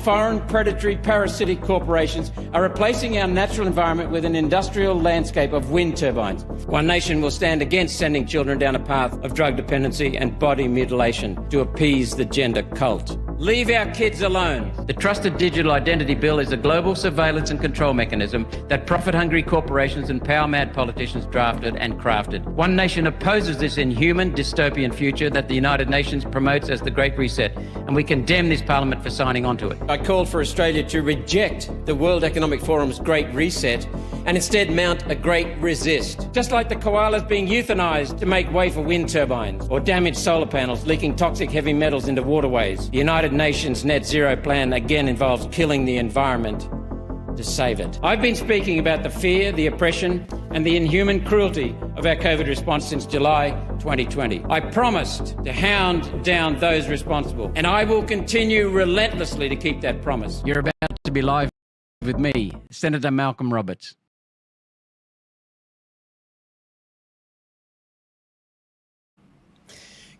foreign predatory parasitic corporations are replacing our natural environment with an industrial landscape of wind turbines. One Nation will stand against sending children down a path of drug dependency and body mutilation to appease the gender cult. Leave our kids alone. The Trusted Digital Identity Bill is a global surveillance and control mechanism that profit-hungry corporations and power-mad politicians drafted and crafted. One Nation opposes this inhuman, dystopian future that the United Nations promotes as the Great Reset, and we condemn this Parliament for signing on to it. I call for Australia to reject the World Economic Forum's Great Reset and instead mount a great resist. Just like the koalas being euthanised to make way for wind turbines, or damaged solar panels leaking toxic heavy metals into waterways, the United Nations net zero plan again involves killing the environment to save it. I've been speaking about the fear, the oppression and the inhuman cruelty of our COVID response since July 2020. I promised to hound down those responsible, and I will continue relentlessly to keep that promise. You're about to be live with me, Senator Malcolm Roberts.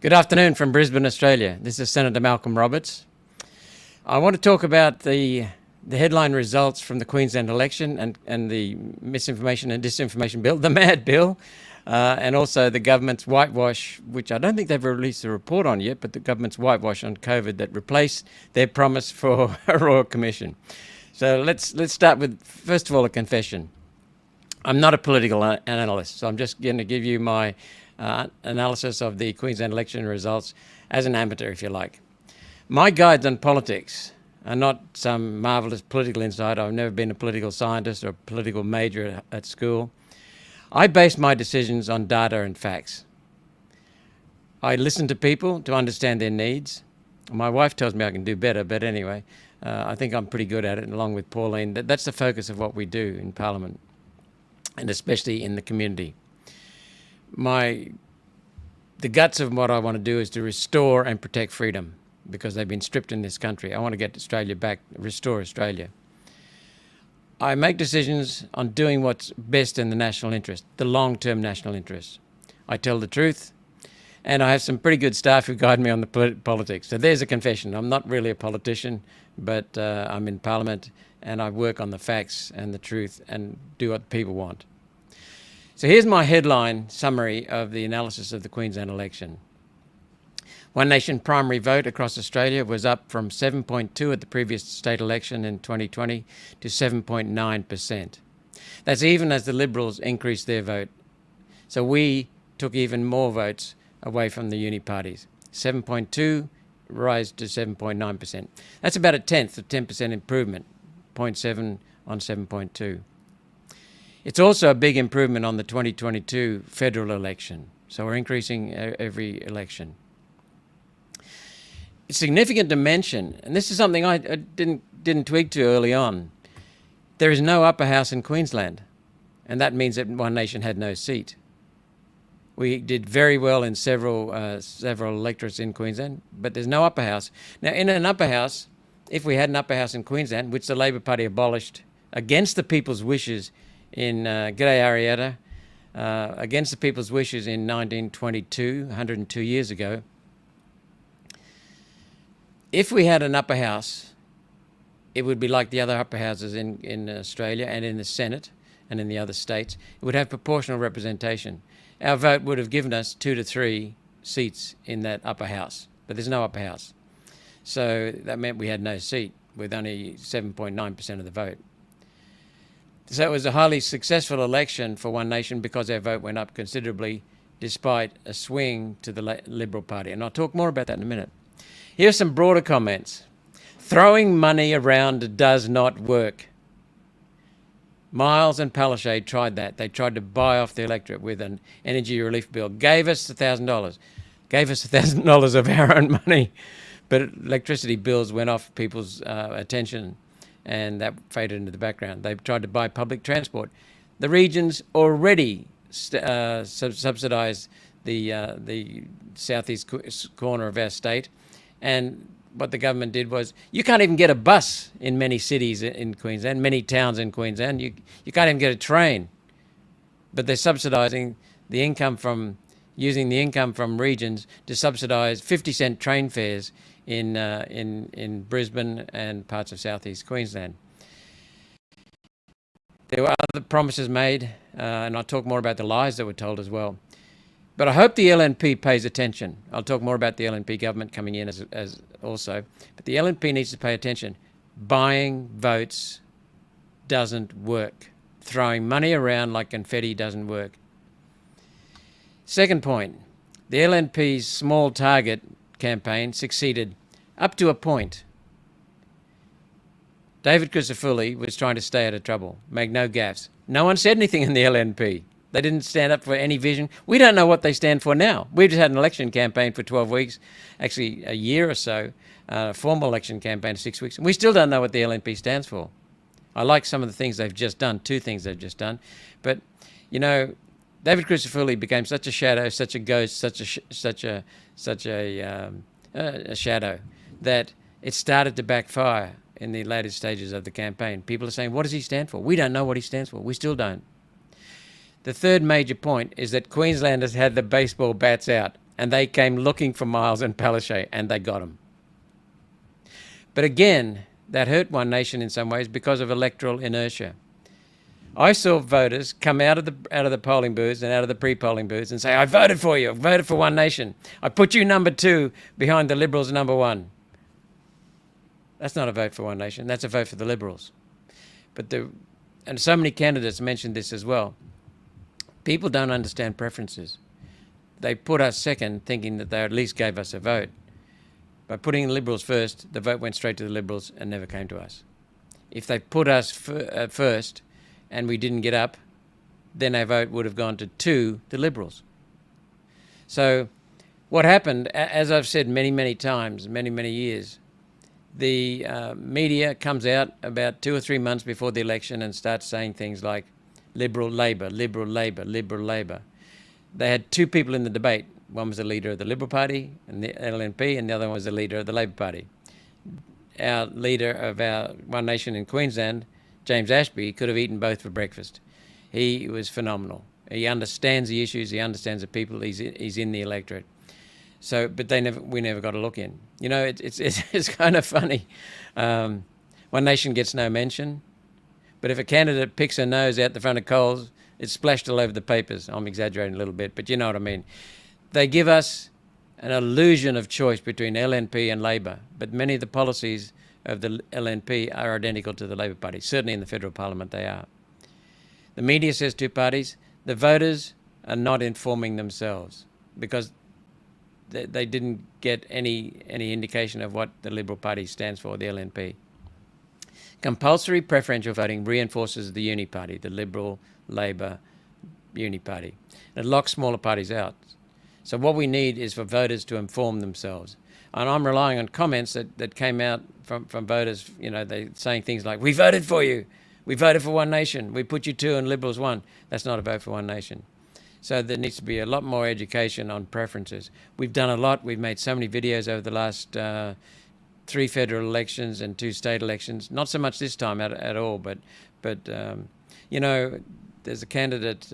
Good afternoon from Brisbane, Australia. This is Senator Malcolm Roberts. I want to talk about the headline results from the Queensland election and the Misinformation and Disinformation Bill, the MAD Bill, and also the government's whitewash, which I don't think they've released a report on yet, but the government's whitewash on COVID that replaced their promise for a Royal Commission. So let's start with, first of all, a confession. I'm not a political analyst, so I'm just going to give you my analysis of the Queensland election results as an amateur, if you like. My guides on politics are not some marvellous political insight. I've never been a political scientist or a political major at school. I base my decisions on data and facts. I listen to people to understand their needs. My wife tells me I can do better, but anyway, I think I'm pretty good at it, along with Pauline. That's the focus of what we do in Parliament, and especially in the community. The guts of what I want to do is to restore and protect freedom, because they've been stripped in this country. I want to get Australia back, restore Australia. I make decisions on doing what's best in the national interest, the long-term national interest. I tell the truth, and I have some pretty good staff who guide me on the politics. So there's a confession. I'm not really a politician, but I'm in Parliament, and I work on the facts and the truth and do what people want. So here's my headline summary of the analysis of the Queensland election. One Nation primary vote across Australia was up from 7.2 at the previous state election in 2020 to 7.9%. That's even as the Liberals increased their vote. So we took even more votes away from the uni parties. 7.2 rise to 7.9%. That's about a 10% improvement, 0.7 on 7.2. It's also a big improvement on the 2022 federal election. So we're increasing every election. It's significant to mention, and this is something I didn't twig to early on. There is no upper house in Queensland, and that means that One Nation had no seat. We did very well in several electorates in Queensland, but there's no upper house. Now, in an upper house, if we had an upper house in Queensland, which the Labor Party abolished against the people's wishes in G'day Arietta, against the people's wishes in 1922, 102 years ago. If we had an upper house, it would be like the other upper houses in Australia and in the Senate and in the other states. It would have proportional representation. Our vote would have given us 2 to 3 seats in that upper house, but there's no upper house. So that meant we had no seat with only 7.9% of the vote. So it was a highly successful election for One Nation because our vote went up considerably despite a swing to the Liberal Party. And I'll talk more about that in a minute. Here's some broader comments. Throwing money around does not work. Miles and Palaszczuk tried that. They tried to buy off the electorate with an energy relief bill. Gave us $1,000. Gave us $1,000 of our own money. But electricity bills went off people's attention, and that faded into the background. They tried to buy public transport. The regions already subsidise the southeast corner of our state, and what the government did was, you can't even get a bus in many cities in Queensland, many towns in Queensland. You can't even get a train. But they're subsidising the income from, using the income from regions to subsidise 50-cent train fares in Brisbane and parts of southeast Queensland. There were other promises made, and I'll talk more about the lies that were told as well. But I hope the LNP pays attention. I'll talk more about the LNP government coming in as also. But the LNP needs to pay attention. Buying votes doesn't work. Throwing money around like confetti doesn't work. Second point, the LNP's small target campaign succeeded up to a point. David Crisafulli was trying to stay out of trouble, make no gaffes. No one said anything in the LNP. They didn't stand up for any vision. We don't know what they stand for now. We've just had an election campaign for 12 weeks, actually a year or so, a formal election campaign 6 weeks, and we still don't know what the LNP stands for. I like some of the things they've just done, two things they've just done, but, you know, David Crisafulli became such a shadow, such a ghost, such a shadow that it started to backfire in the later stages of the campaign. People are saying, what does he stand for? We don't know what he stands for. We still don't. The third major point is that Queenslanders had the baseball bats out and they came looking for Miles and Palaszczuk and they got him. But again, that hurt One Nation in some ways because of electoral inertia. I saw voters come out of the polling booths and out of the pre-polling booths and say, I voted for you, I voted for One Nation. I put you number 2 behind the Liberals number 1. That's not a vote for One Nation, that's a vote for the Liberals. And so many candidates mentioned this as well. People don't understand preferences. They put us second thinking that they at least gave us a vote. By putting the Liberals first, the vote went straight to the Liberals and never came to us. If they put us first and we didn't get up, then our vote would have gone to the Liberals. So what happened, as I've said many, many times, many years, the media comes out about 2 or 3 months before the election and starts saying things like Liberal Labor, Liberal Labor, Liberal Labor. They had 2 people in the debate. One was the leader of the Liberal Party and the LNP, and the other one was the leader of the Labor Party. Our leader of our One Nation in Queensland, James Ashby, could have eaten both for breakfast. He was phenomenal. He understands the issues, he understands the people, he's in the electorate. So, but we never got a look in. You know, it's kind of funny. One Nation gets no mention, but if a candidate picks her nose out the front of Coles, it's splashed all over the papers. I'm exaggerating a little bit, but you know what I mean. They give us an illusion of choice between LNP and Labor, but many of the policies of the LNP are identical to the Labor Party. Certainly in the federal parliament they are. The media says 2 parties. The voters are not informing themselves because they didn't get any indication of what the Liberal Party stands for, the LNP. Compulsory preferential voting reinforces the uni party, the Liberal, Labor, uni party. It locks smaller parties out. So what we need is for voters to inform themselves. And I'm relying on comments that came out from voters, you know, they saying things like, we voted for you, we voted for One Nation, we put you 2 and Liberals 1. That's not a vote for One Nation. So there needs to be a lot more education on preferences. We've done a lot. We've made so many videos over the last 3 federal elections and 2 state elections. Not so much this time at all, but you know, there's a candidate,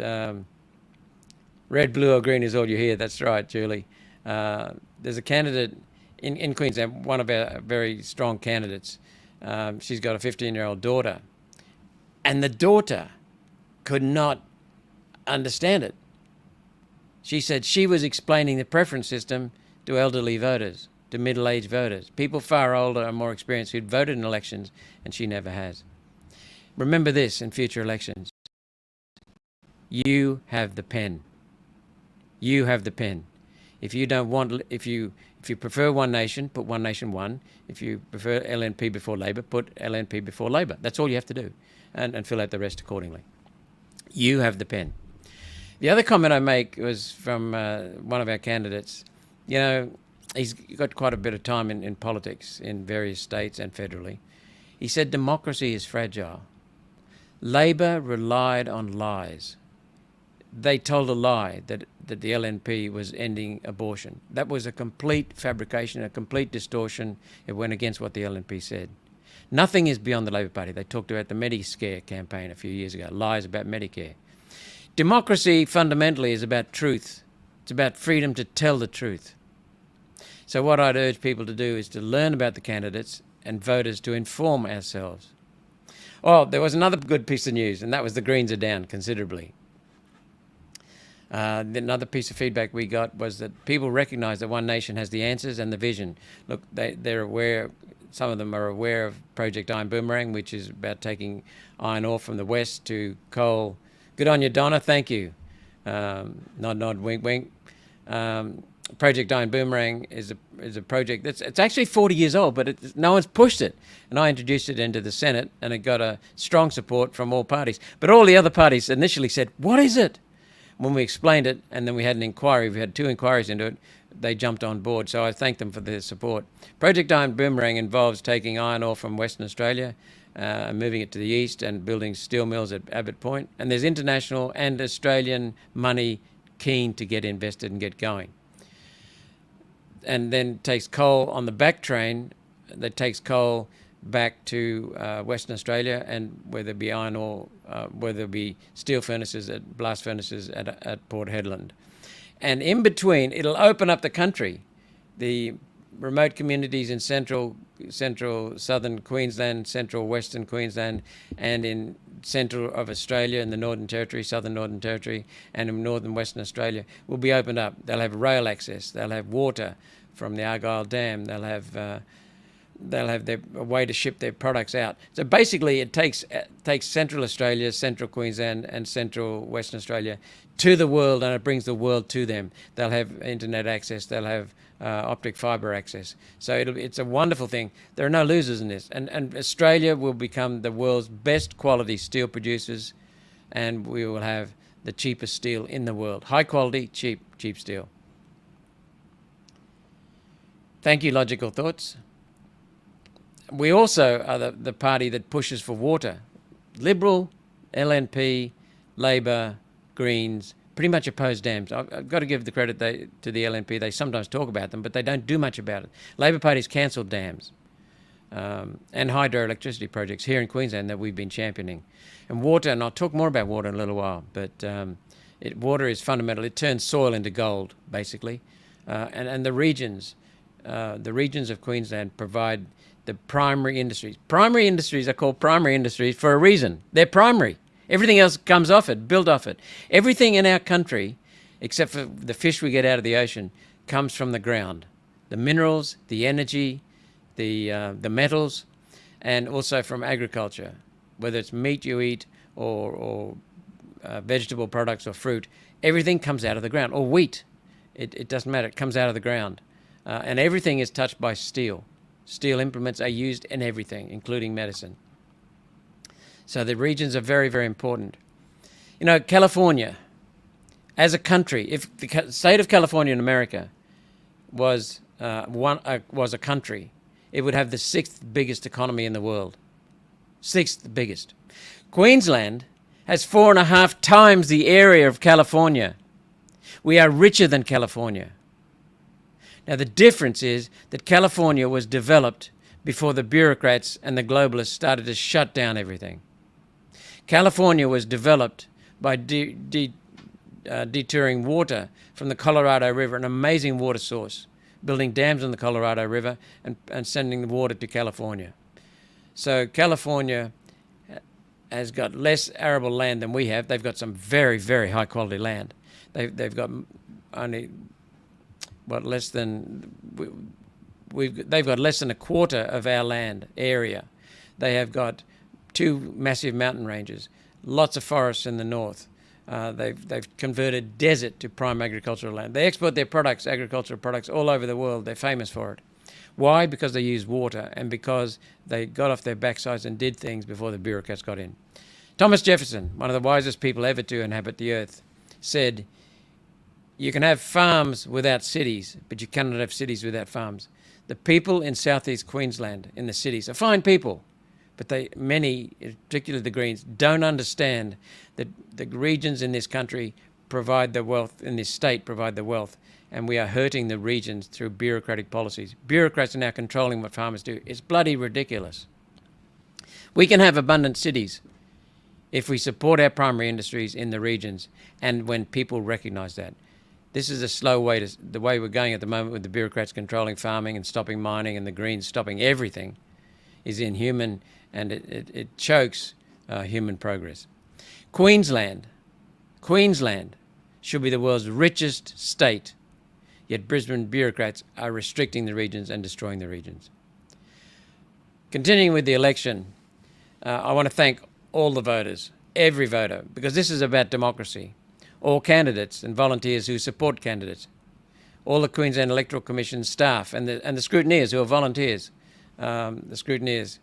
red, blue or green is all you hear. That's right, Julie. There's a candidate in Queensland, one of our very strong candidates. She's got a 15-year-old daughter. And the daughter could not understand it. She said she was explaining the preference system to elderly voters, to middle-aged voters, people far older and more experienced who'd voted in elections, and she never has. Remember this in future elections. You have the pen. You have the pen. If you don't want, if you prefer One Nation, put One Nation 1. If you prefer LNP before Labor, put LNP before Labor. That's all you have to do, and fill out the rest accordingly. You have the pen. The other comment I make was from one of our candidates. You know, he's got quite a bit of time in politics in various states and federally. He said democracy is fragile. Labor relied on lies. They told a lie that the LNP was ending abortion. That was a complete fabrication, a complete distortion. It went against what the LNP said. Nothing is beyond the Labor Party. They talked about the Medicare campaign a few years ago, lies about Medicare. Democracy fundamentally is about truth. It's about freedom to tell the truth. So what I'd urge people to do is to learn about the candidates and voters to inform ourselves. Oh, there was another good piece of news, and that was the Greens are down considerably. Another piece of feedback we got was that people recognise that One Nation has the answers and the vision. Look, they're aware, some of them are aware of Project Iron Boomerang, which is about taking iron ore from the west to coal. Good on you, Donna, thank you. Nod, nod, wink, wink. Project Iron Boomerang is a project it's actually 40 years old, but no one's pushed it. And I introduced it into the Senate, and it got a strong support from all parties. But all the other parties initially said, what is it? When we explained it, and then we had an inquiry, we had 2 inquiries into it, they jumped on board. So I thank them for their support. Project Iron Boomerang involves taking iron ore from Western Australia, moving it to the east and building steel mills at Abbott Point. And there's international and Australian money keen to get invested and get going. And then takes coal on the back train that takes coal back to Western Australia, and where there be iron ore, where there be steel furnaces, blast furnaces at Port Hedland. And in between, it'll open up the country. The remote communities in central southern Queensland, central western Queensland, and in central of Australia, in the Northern Territory, southern Northern Territory, and in northern Western Australia will be opened up. They'll have rail access. They'll have water from the Argyle Dam. They'll have a way to ship their products out. So basically, it takes Central Australia, Central Queensland, and Central Western Australia to the world, and it brings the world to them. They'll have internet access. They'll have optic fibre access. So it's a wonderful thing. There are no losers in this. And Australia will become the world's best quality steel producers, and we will have the cheapest steel in the world. High quality, cheap steel. Thank you, Logical Thoughts. We also are the party that pushes for water. Liberal, LNP, Labor, Greens, pretty much oppose dams. I've got to give the credit to the LNP. They sometimes talk about them, but they don't do much about it. Labor Party's cancelled dams and hydroelectricity projects here in Queensland that we've been championing. And water, and I'll talk more about water in a little while, but water is fundamental. It turns soil into gold, basically. And the regions of Queensland provide the primary industries. Primary industries are called primary industries for a reason. They're primary. Everything else comes off it, built off it. Everything in our country, except for the fish we get out of the ocean, comes from the ground. The minerals, the energy, the metals, and also from agriculture. Whether it's meat you eat or vegetable products or fruit, everything comes out of the ground. Or wheat. It doesn't matter. It comes out of the ground. And everything is touched by steel. Steel implements are used in everything, including medicine. So the regions are very, very important. You know, California, as a country, if the state of California in America was a country, it would have the 6th biggest economy in the world. 6th biggest. Queensland has 4.5 times the area of California. We are richer than California. Now, the difference is that California was developed before the bureaucrats and the globalists started to shut down everything. California was developed by detouring water from the Colorado River, an amazing water source, building dams on the Colorado River and sending the water to California. So California has got less arable land than we have. They've got some very, very high quality land. They've got only... they've got less than a quarter of our land area. They have got 2 massive mountain ranges, lots of forests in the north. They've converted desert to prime agricultural land. They export their products, agricultural products, all over the world. They're famous for it. Why? Because they use water and because they got off their backsides and did things before the bureaucrats got in. Thomas Jefferson, one of the wisest people ever to inhabit the earth, said, "You can have farms without cities, but you cannot have cities without farms." The people in southeast Queensland, in the cities, are fine people, but many, particularly the Greens, don't understand that the regions in this country provide the wealth, in this state provide the wealth, and we are hurting the regions through bureaucratic policies. Bureaucrats are now controlling what farmers do. It's bloody ridiculous. We can have abundant cities if we support our primary industries in the regions and when people recognise that. This is a slow way the way we're going at the moment with the bureaucrats controlling farming and stopping mining and the Greens stopping everything is inhuman, and it chokes human progress. Queensland should be the world's richest state, yet Brisbane bureaucrats are restricting the regions and destroying the regions. Continuing with the election, I want to thank all the voters, every voter, because this is about democracy. All candidates and volunteers who support candidates, all the Queensland Electoral Commission staff and the scrutineers who are volunteers, the scrutineers.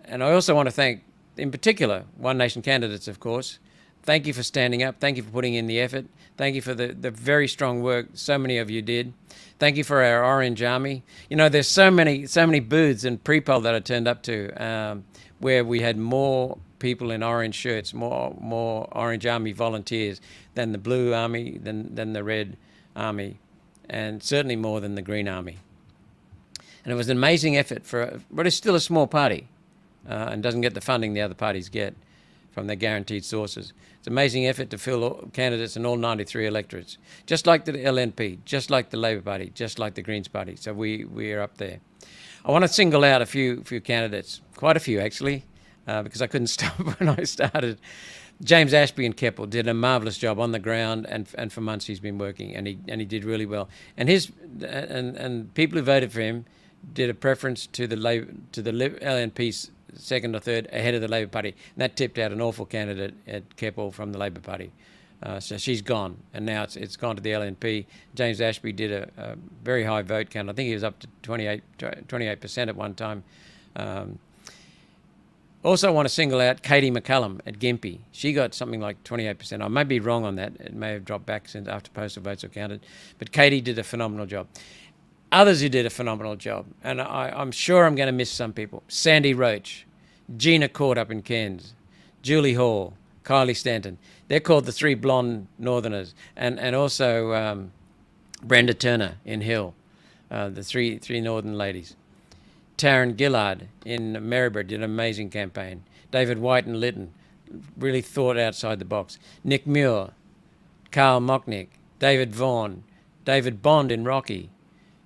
And I also want to thank, in particular, One Nation candidates, of course. Thank you for standing up. Thank you for putting in the effort. Thank you for the very strong work so many of you did. Thank you for our Orange Army. You know, there's so many booths and pre-poll that I turned up to where we had more people in orange shirts, more Orange Army volunteers than the Blue Army, than the Red Army, and certainly more than the Green Army. And it was an amazing effort but it's still a small party and doesn't get the funding the other parties get from their guaranteed sources. It's an amazing effort to fill all candidates in all 93 electorates, just like the LNP, just like the Labor Party, just like the Greens Party. So we are up there. I want to single out a few candidates, quite a few actually, because I couldn't stop when I started. James Ashby in Keppel did a marvellous job on the ground, and for months he's been working, and he did really well. And and people who voted for him did a preference to the LNP's second or third ahead of the Labor Party, and that tipped out an awful candidate at Keppel from the Labor Party. So she's gone, and now it's gone to the LNP. James Ashby did a very high vote count. I think he was up to 28% at one time. Also, I want to single out Katie McCullum at Gympie. She got something like 28%. I may be wrong on that. It may have dropped back since after postal votes were counted. But Katie did a phenomenal job. Others who did a phenomenal job, and I'm sure I'm going to miss some people. Sandy Roach, Gina Court up in Cairns, Julie Hall, Kylie Stanton. They're called the three blonde northerners. And also Brenda Turner in Hill, the three northern ladies. Taryn Gillard in Maryborough did an amazing campaign. David White in Lytton really thought outside the box. Nick Muir, Carl Mocknick, David Vaughan, David Bond in Rocky.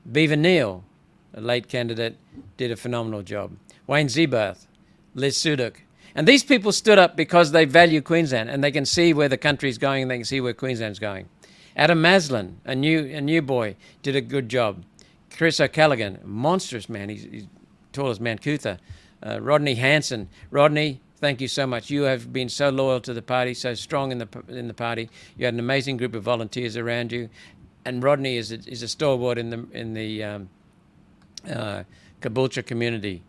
Beaver Neal, a late candidate, did a phenomenal job. Wayne Zebarth, Liz Suduk. And these people stood up because they value Queensland and they can see where the country's going and they can see where Queensland's going. Adam Maslin, a new boy, did a good job. Chris O'Callaghan, monstrous man, he's tall as Mount Cootha. Rodney Hanson. Rodney, thank you so much. You have been so loyal to the party, so strong in the party. You had an amazing group of volunteers around you, and Rodney is a stalwart in the Caboolture community,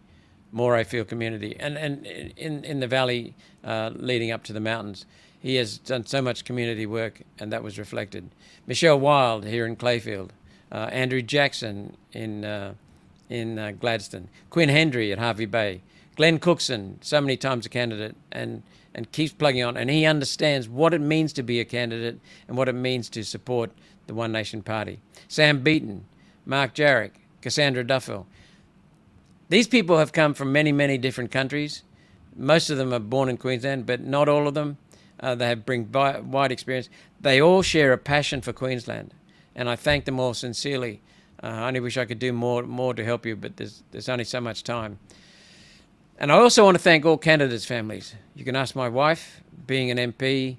Moray Field community, and in the valley leading up to the mountains. He has done so much community work, and that was reflected. Michelle Wild here in Clayfield, Andrew Jackson in Gladstone, Quinn Hendry at Harvey Bay, Glenn Cookson, so many times a candidate, and keeps plugging on, and he understands what it means to be a candidate and what it means to support the One Nation Party. Sam Beaton, Mark Jarrick, Cassandra Duffield. These people have come from many, many different countries. Most of them are born in Queensland, but not all of them. They bring wide experience. They all share a passion for Queensland, and I thank them all sincerely. I only wish I could do more to help you, but there's only so much time. And I also want to thank all candidates' families. You can ask my wife, being an MP,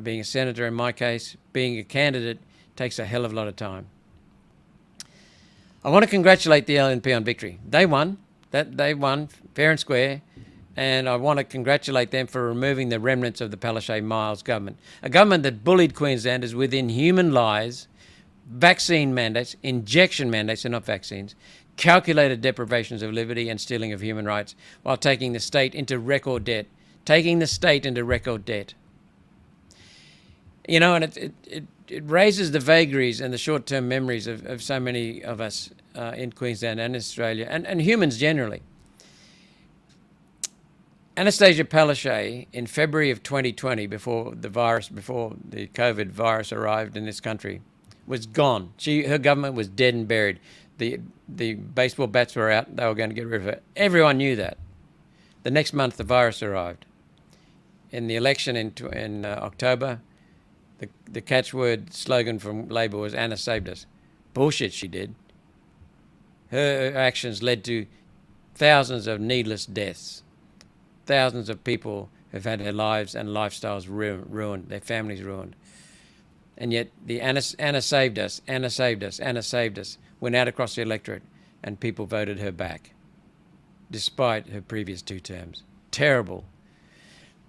being a senator in my case, being a candidate takes a hell of a lot of time. I want to congratulate the LNP on victory. They won. They won fair and square. And I want to congratulate them for removing the remnants of the Palaszczuk-Miles government, a government that bullied Queenslanders with inhuman lies, vaccine mandates, injection mandates, and not vaccines, calculated deprivations of liberty and stealing of human rights, while taking the state into record debt. You know, and it raises the vagaries and the short-term memories of so many of us in Queensland and Australia, and humans generally. Anastasia Palaszczuk, in February of 2020, before the COVID virus arrived in this country, was gone. Her government was dead and buried. The baseball bats were out. They were going to get rid of her. Everyone knew that. The next month, the virus arrived. In the election in October, The catchword slogan from Labor was Anna saved us. Bullshit, she did. Her actions led to thousands of needless deaths. Thousands of people have had their lives and lifestyles ruined, their families ruined. And yet the Anna saved us, Anna saved us, Anna saved us went out across the electorate, and people voted her back, despite her previous 2 terms. Terrible.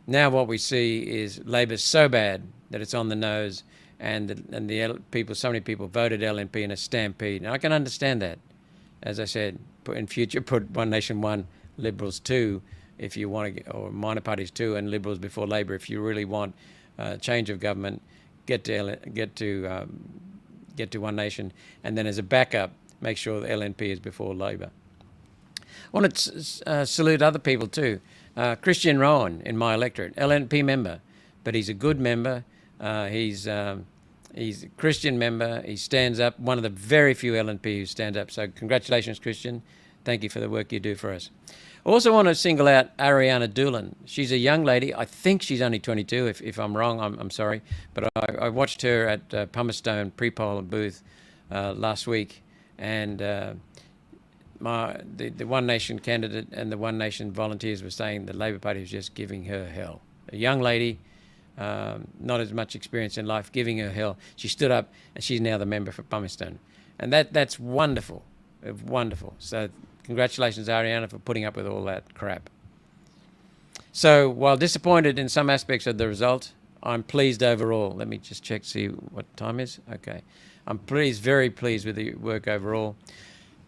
Now what we see is Labor's so bad that it's on the nose, and so many people voted LNP in a stampede. And I can understand that. As I said, in future, put One Nation 1, Liberals 2, if you want to, or minor parties 2, and Liberals before Labor if you really want change of government. Get to One Nation, and then as a backup, make sure the LNP is before Labor. I want to salute other people too. Christian Rowan in my electorate, LNP member, but he's a good member. He's a Christian member. He stands up. One of the very few LNP who stand up. So congratulations, Christian. Thank you for the work you do for us. I also want to single out Ariana Doolan. She's a young lady. I think she's only 22. If I'm wrong, I'm sorry. But I watched her at Pumice pre-poll booth last week, and the One Nation candidate and the One Nation volunteers were saying the Labor Party was just giving her hell. A young lady, not as much experience in life, giving her hell. She stood up, and she's now the member for Pumice, and that's wonderful, wonderful. So congratulations, Ariana, for putting up with all that crap. So while disappointed in some aspects of the result, I'm pleased overall. Let me just check, see what time is. Okay. I'm pleased, very pleased with the work overall.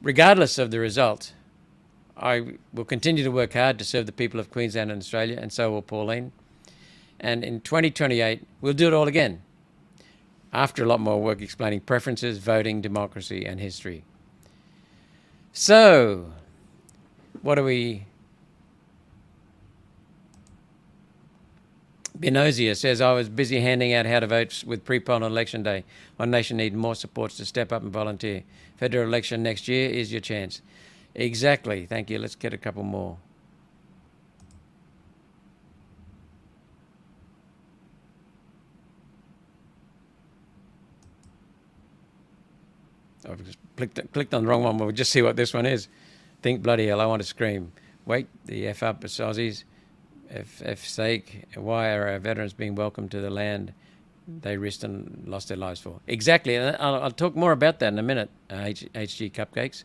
Regardless of the result, I will continue to work hard to serve the people of Queensland and Australia, and so will Pauline. And in 2028, we'll do it all again, after a lot more work explaining preferences, voting, democracy, and history. So, what do we... Benozia says, I was busy handing out how to vote with pre-poll on election day. One Nation need more supports to step up and volunteer. Federal election next year is your chance. Exactly. Thank you. Let's get a couple more. I've just clicked on the wrong one. We'll just see what this one is. Think bloody hell, I want to scream. Wake the F up, Aussies. F sake, why are our veterans being welcomed to the land they risked and lost their lives for? Exactly, and I'll talk more about that in a minute, HG Cupcakes.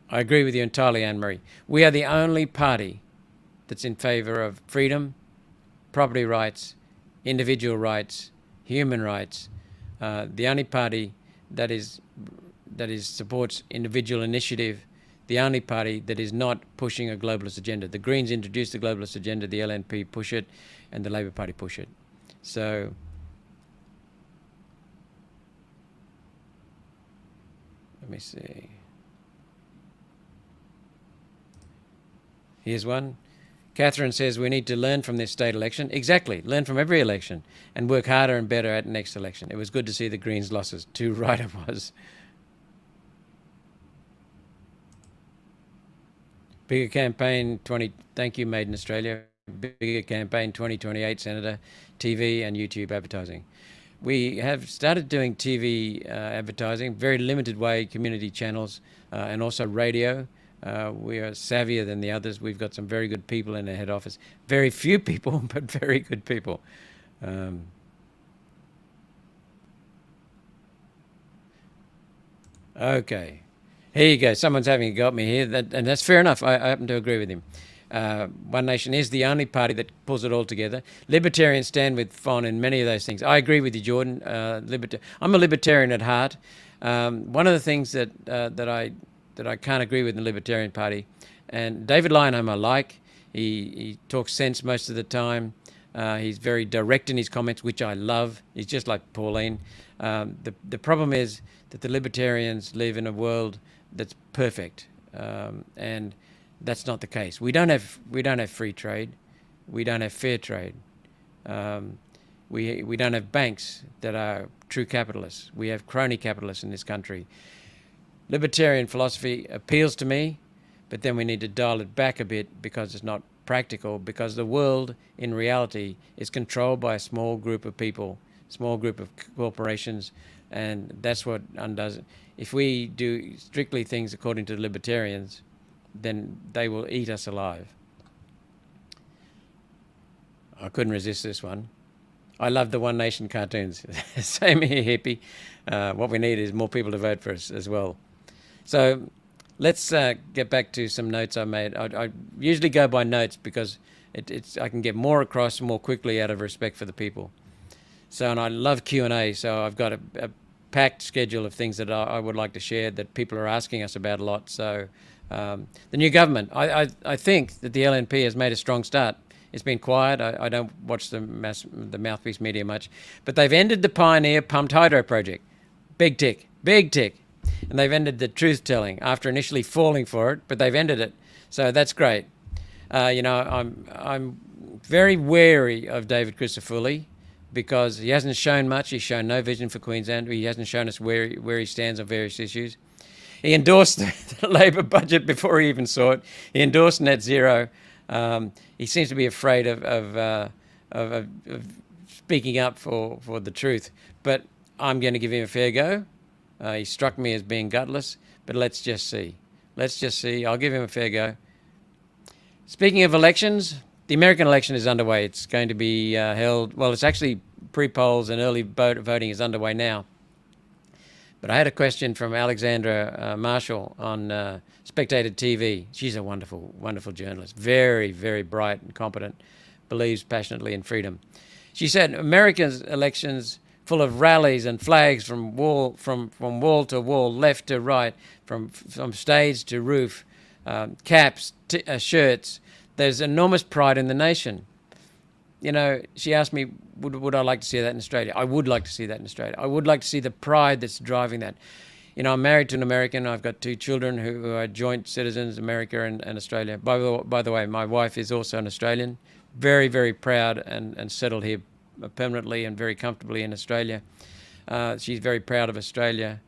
I agree with you entirely, Anne-Marie. We are the only party that's in favour of freedom, property rights, individual rights, human rights. The only party that supports individual initiative. The only party that is not pushing a globalist agenda. The Greens introduced the globalist agenda, the LNP push it, and the Labor Party push it. So, let me see. Here's one. Catherine says we need to learn from this state election. Exactly, learn from every election and work harder and better at the next election. It was good to see the Greens' losses. Too right it was. Bigger campaign thank you, Made in Australia. Bigger campaign 2028, Senator, TV and YouTube advertising. We have started doing TV advertising, very limited way, community channels, and also radio. We are savvier than the others. We've got some very good people in the head office. Very few people, but very good people. Okay. Here you go. Someone's having a go at me here, and that's fair enough. I happen to agree with him. One Nation is the only party that pulls it all together. Libertarians stand with Fon in many of those things. I agree with you, Jordan. I'm a libertarian at heart. One of the things that I can't agree with in the Libertarian Party, and David Lionholm I like. He talks sense most of the time. He's very direct in his comments, which I love. He's just like Pauline. The problem is that the Libertarians live in a world that's perfect, and that's not the case. We don't have free trade, we don't have fair trade, we don't have banks that are true capitalists. We have crony capitalists in this country. Libertarian philosophy appeals to me, but then we need to dial it back a bit because it's not practical, because the world in reality is controlled by a small group of people, small group of corporations, and that's what undoes it. If we do strictly things according to the libertarians, then they will eat us alive. I couldn't resist this one. I love the One Nation cartoons. Same here, hippie. What we need is more people to vote for us as well. So let's get back to some notes I made. I usually go by notes because I can get more across more quickly out of respect for the people. So, and I love Q&A, so I've got a packed schedule of things that I would like to share that people are asking us about a lot. So the new government, I think that the LNP has made a strong start. It's been quiet. I don't watch the mouthpiece media much, but they've ended the Pioneer pumped hydro project. Big tick, big tick. And they've ended the truth telling after initially falling for it, but they've ended it. So that's great. I'm very wary of David Crisafulli because he hasn't shown much. He's shown no vision for Queensland. He hasn't shown us where he stands on various issues. He endorsed the Labor budget before he even saw it. He endorsed net zero. He seems to be afraid of speaking up for the truth. But I'm going to give him a fair go. He struck me as being gutless, but let's just see. Let's just see. I'll give him a fair go. Speaking of elections, the American election is underway. It's going to be held, well, it's actually pre-polls and early voting is underway now. But I had a question from Alexandra Marshall on Spectator TV. She's a wonderful, wonderful journalist. Very, very bright and competent, believes passionately in freedom. She said, America's elections full of rallies and flags from wall to wall, left to right, from stage to roof, caps, shirts. There's enormous pride in the nation. You know, she asked me, would I like to see that in Australia? I would like to see that in Australia. I would like to see the pride that's driving that. You know, I'm married to an American. I've got 2 children who are joint citizens, America and Australia. By the way, my wife is also an Australian. Very, very proud and settled here permanently and very comfortably in Australia. She's very proud of Australia.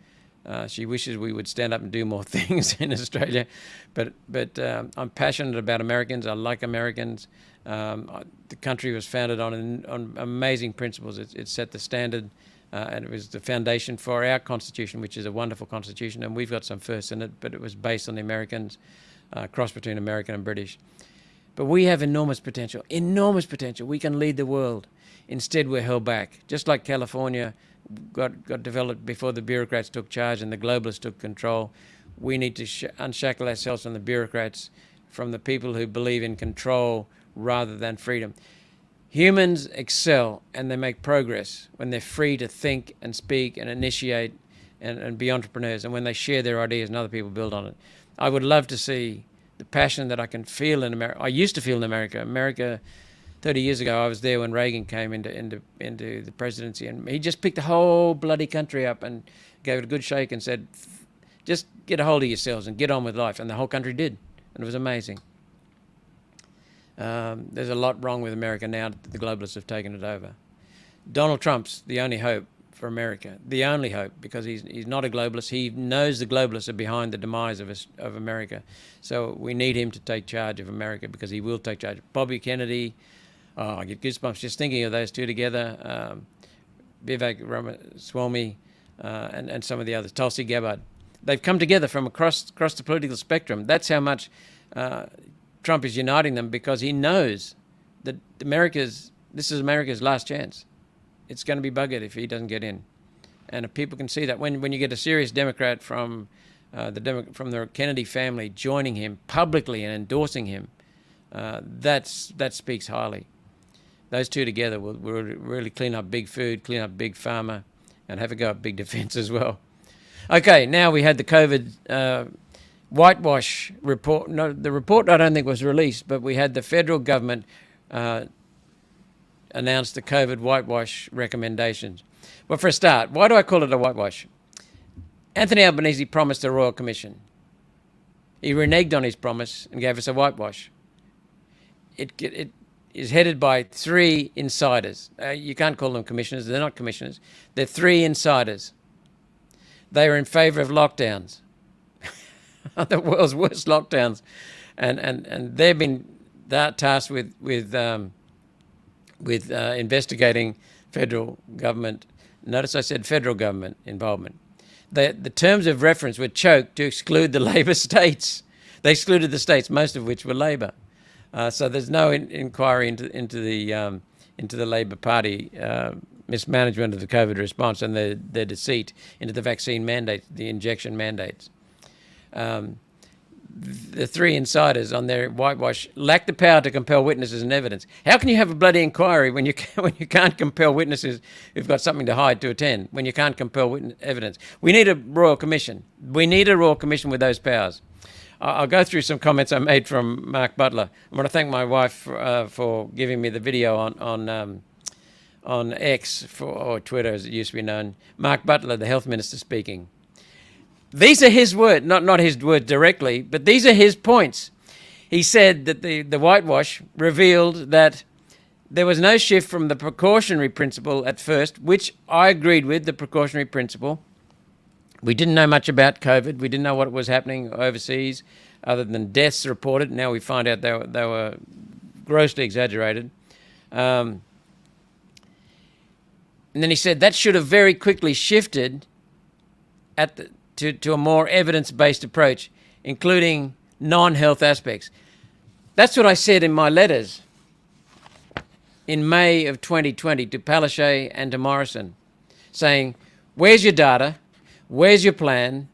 She wishes we would stand up and do more things in Australia. But I'm passionate about Americans. I like Americans. The country was founded on amazing principles. It set the standard, and it was the foundation for our constitution, which is a wonderful constitution, and we've got some firsts in it, but it was based on the Americans, cross between American and British. But we have enormous potential, enormous potential. We can lead the world. Instead, we're held back. Just like California got developed before the bureaucrats took charge and the globalists took control, we need to unshackle ourselves from the bureaucrats, from the people who believe in control rather than freedom. Humans excel and they make progress when they're free to think and speak and initiate and be entrepreneurs, and when they share their ideas and other people build on it. I would love to see the passion that I can feel in America. I used to feel in America 30 years ago. I was there when Reagan came into the presidency, and he just picked the whole bloody country up and gave it a good shake and said, just get a hold of yourselves and get on with life. And the whole country did, and it was amazing. There's a lot wrong with America now that the globalists have taken it over. Donald Trump's the only hope for America, the only hope, because he's not a globalist. He knows the globalists are behind the demise of America. So we need him to take charge of America, because he will take charge. Bobby Kennedy, I get goosebumps just thinking of those two together. Vivek Ramaswamy and some of the others, Tulsi Gabbard. They've come together from across the political spectrum. That's how much Trump is uniting them, because he knows that this is America's last chance. It's going to be buggered if he doesn't get in. And if people can see that, when you get a serious Democrat from the Kennedy family joining him publicly and endorsing him, that speaks highly. Those two together will really clean up big food, clean up big pharma, and have a go at big defense as well. Okay, now we had the COVID whitewash report. No, the report I don't think was released, but we had the federal government announce the COVID whitewash recommendations. Well, for a start, why do I call it a whitewash? Anthony Albanese promised a royal commission. He reneged on his promise and gave us a whitewash. It is headed by 3 insiders. You can't call them commissioners. They're not commissioners. They're 3 insiders. They are in favour of lockdowns, the world's worst lockdowns, and they've been tasked with investigating federal government. Notice I said federal government involvement. The terms of reference were choked to exclude the Labor states. They excluded the states, most of which were Labor. So there's no inquiry into the Labor Party mismanagement of the COVID response and their deceit into the vaccine mandates, the injection mandates. The three insiders on their whitewash lack the power to compel witnesses and evidence. How can you have a bloody inquiry when you can't compel witnesses who've got something to hide to attend, when you can't compel evidence? We need a royal commission. We need a royal commission with those powers. I'll go through some comments I made from Mark Butler. I want to thank my wife for giving me the video on X, or Twitter as it used to be known. Mark Butler, the health minister, speaking. These are his words, not his words directly, but these are his points. He said that the whitewash revealed that there was no shift from the precautionary principle at first, which I agreed with, the precautionary principle. We didn't know much about COVID. We didn't know what was happening overseas other than deaths reported. Now we find out they were grossly exaggerated. And then he said that should have very quickly shifted to a more evidence-based approach, including non-health aspects. That's what I said in my letters in May of 2020 to Palaszczuk and to Morrison, saying, where's your data? Where's your plan?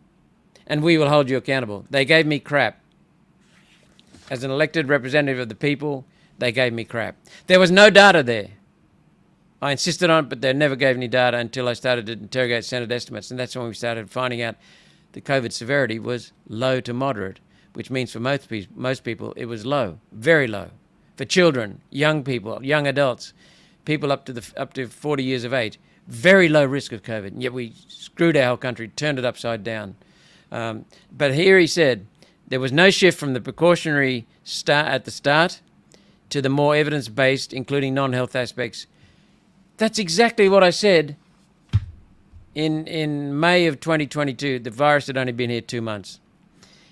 And we will hold you accountable. They gave me crap. As an elected representative of the people, they gave me crap. There was no data there. I insisted on it, but they never gave any data until I started to interrogate Senate estimates. And that's when we started finding out the COVID severity was low to moderate, which means for most people it was low, very low. For children, young people, young adults, people up to 40 years of age, very low risk of COVID. And yet we screwed our whole country, turned it upside down. But here he said there was no shift from the precautionary at the start to the more evidence-based, including non-health aspects. That's exactly what I said in May of 2022. The virus had only been here 2 months.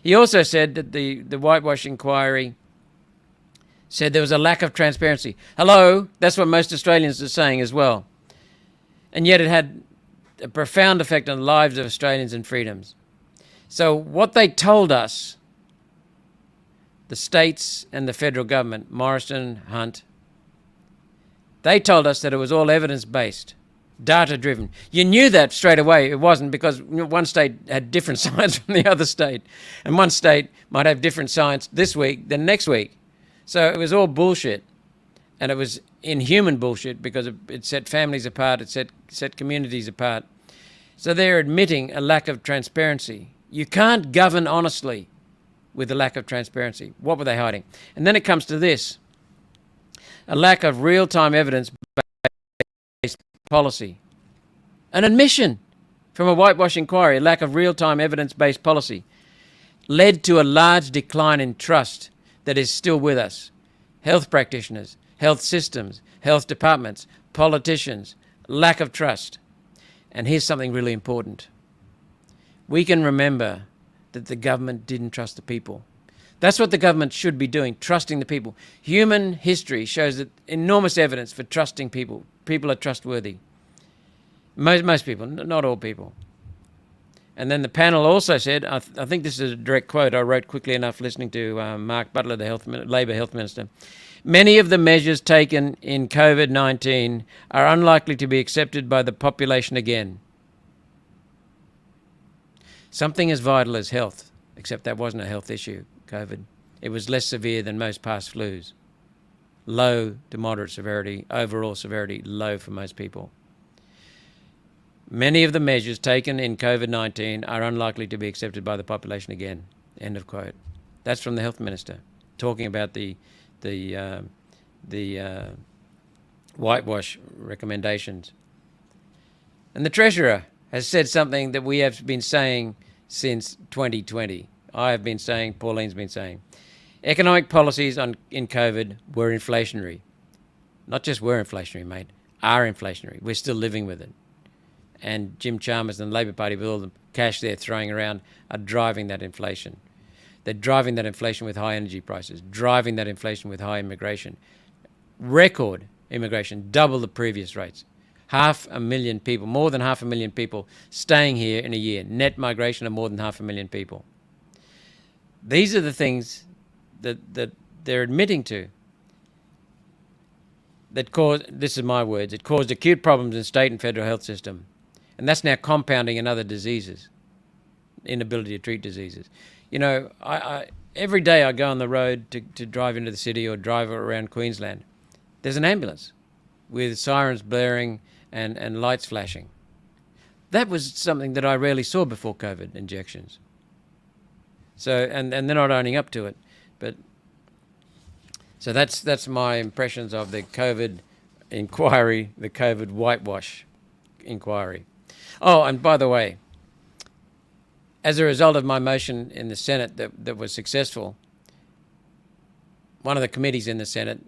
He also said that the whitewash inquiry said there was a lack of transparency. Hello, that's what most Australians are saying as well. And yet it had a profound effect on the lives of Australians and freedoms. So what they told us, the states and the federal government, Morrison, Hunt, they told us that it was all evidence-based, data-driven. You knew that straight away. It wasn't, because one state had different science from the other state, and one state might have different science this week than next week. So it was all bullshit, and it was inhuman bullshit because it set families apart, it set communities apart. So they're admitting a lack of transparency. You can't govern honestly with a lack of transparency. What were they hiding? And then it comes to this. A lack of real-time evidence-based policy. An admission from a whitewash inquiry, a lack of real-time evidence-based policy, led to a large decline in trust that is still with us. Health practitioners, health systems, health departments, politicians, lack of trust. And here's something really important. We can remember that the government didn't trust the people. That's what the government should be doing, trusting the people. Human history shows that enormous evidence for trusting people. People are trustworthy. Most people, not all people. And then the panel also said, I think this is a direct quote I wrote quickly enough listening to Mark Butler, the Labor Health Minister. Many of the measures taken in COVID-19 are unlikely to be accepted by the population again. Something as vital as health, except that wasn't a health issue, COVID. It was less severe than most past flus. Low to moderate severity, overall severity, low for most people. Many of the measures taken in COVID-19 are unlikely to be accepted by the population again. End of quote. That's from the health minister, talking about the whitewash recommendations. And the Treasurer has said something that we have been saying since 2020. I have been saying, Pauline's been saying. Economic policies in COVID were inflationary. Not just were inflationary, mate, are inflationary. We're still living with it. And Jim Chalmers and the Labor Party, with all the cash they're throwing around, are driving that inflation. They're driving that inflation with high energy prices, driving that inflation with high immigration. Record immigration, double the previous rates. 500,000 people, more than 500,000 people staying here in a year. Net migration of more than 500,000 people. These are the things that they're admitting to that caused, this is my words, it caused acute problems in state and federal health system. And that's now compounding in other diseases, inability to treat diseases. You know, every day I go on the road to drive into the city or drive around Queensland, there's an ambulance with sirens blaring and lights flashing. That was something that I rarely saw before COVID injections. So, and they're not owning up to it. But so that's my impressions of the COVID inquiry, the COVID whitewash inquiry. Oh, and by the way, as a result of my motion in the Senate that was successful, one of the committees in the Senate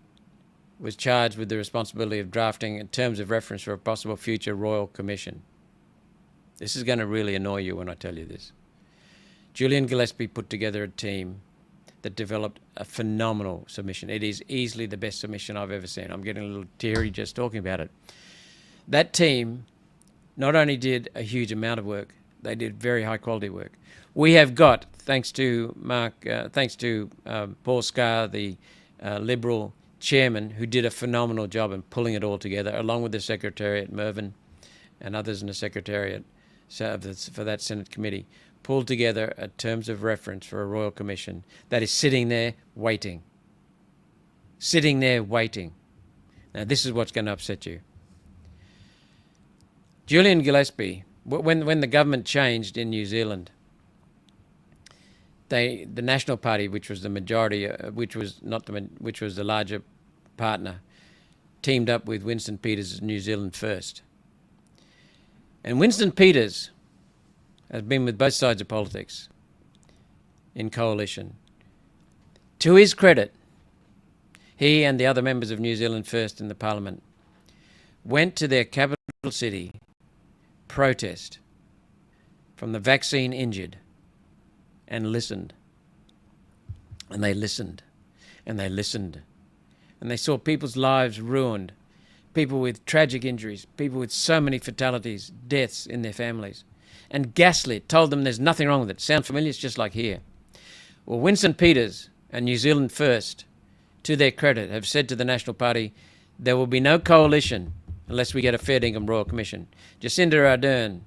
was charged with the responsibility of drafting terms of reference for a possible future Royal Commission. This is going to really annoy you when I tell you this. Julian Gillespie put together a team that developed a phenomenal submission. It is easily the best submission I've ever seen. I'm getting a little teary just talking about it. That team not only did a huge amount of work, they did very high quality work. We have got, thanks to Paul Scarr, the Liberal chairman, who did a phenomenal job in pulling it all together, along with the Secretariat, Mervyn, and others in the Secretariat for that Senate committee, pulled together a terms of reference for a Royal Commission that is sitting there waiting. Sitting there waiting. Now, this is what's going to upset you. Julian Gillespie, when the government changed in New Zealand, the National Party, which was the majority, which was the larger partner, teamed up with Winston Peters' New Zealand First. And Winston Peters has been with both sides of politics in coalition. To his credit, he and the other members of New Zealand First in the Parliament went to their capital city protest from the vaccine injured and listened. And they listened. And they listened. And they saw people's lives ruined, people with tragic injuries, people with so many fatalities, deaths in their families. And gaslit, told them there's nothing wrong with it. Sound familiar? It's just like here. Well, Winston Peters and New Zealand First, to their credit, have said to the National Party, there will be no coalition unless we get a fair dinkum Royal Commission. Jacinda Ardern,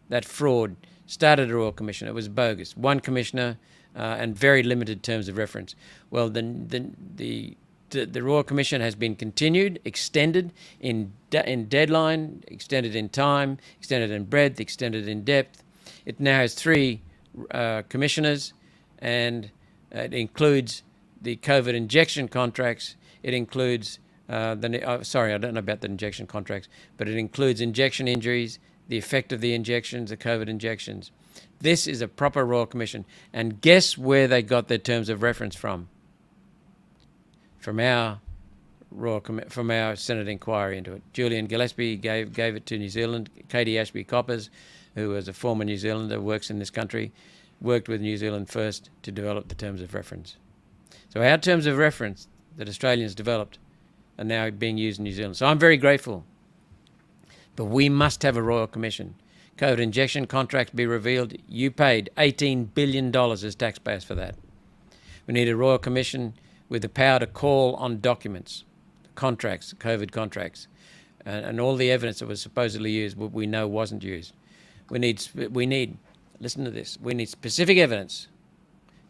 that fraud, started a Royal Commission. It was bogus. One commissioner and very limited terms of reference. Well, the Royal Commission has been continued, extended in deadline, extended in time, extended in breadth, extended in depth. It now has 3 commissioners, and it includes the COVID injection contracts. It includes sorry, I don't know about the injection contracts, but it includes injection injuries, the effect of the injections, the COVID injections. This is a proper Royal Commission. And guess where they got their terms of reference from? From our Senate inquiry into it. Julian Gillespie gave it to New Zealand. Katie Ashby-Coppers, who was a former New Zealander, works in this country, worked with New Zealand First to develop the terms of reference. So our terms of reference that Australians developed are now being used in New Zealand. So I'm very grateful. But we must have a Royal Commission. COVID injection contracts be revealed. You paid $18 billion as taxpayers for that. We need a Royal Commission with the power to call on documents, contracts, COVID contracts, and all the evidence that was supposedly used, we know wasn't used. We need, listen to this, we need specific evidence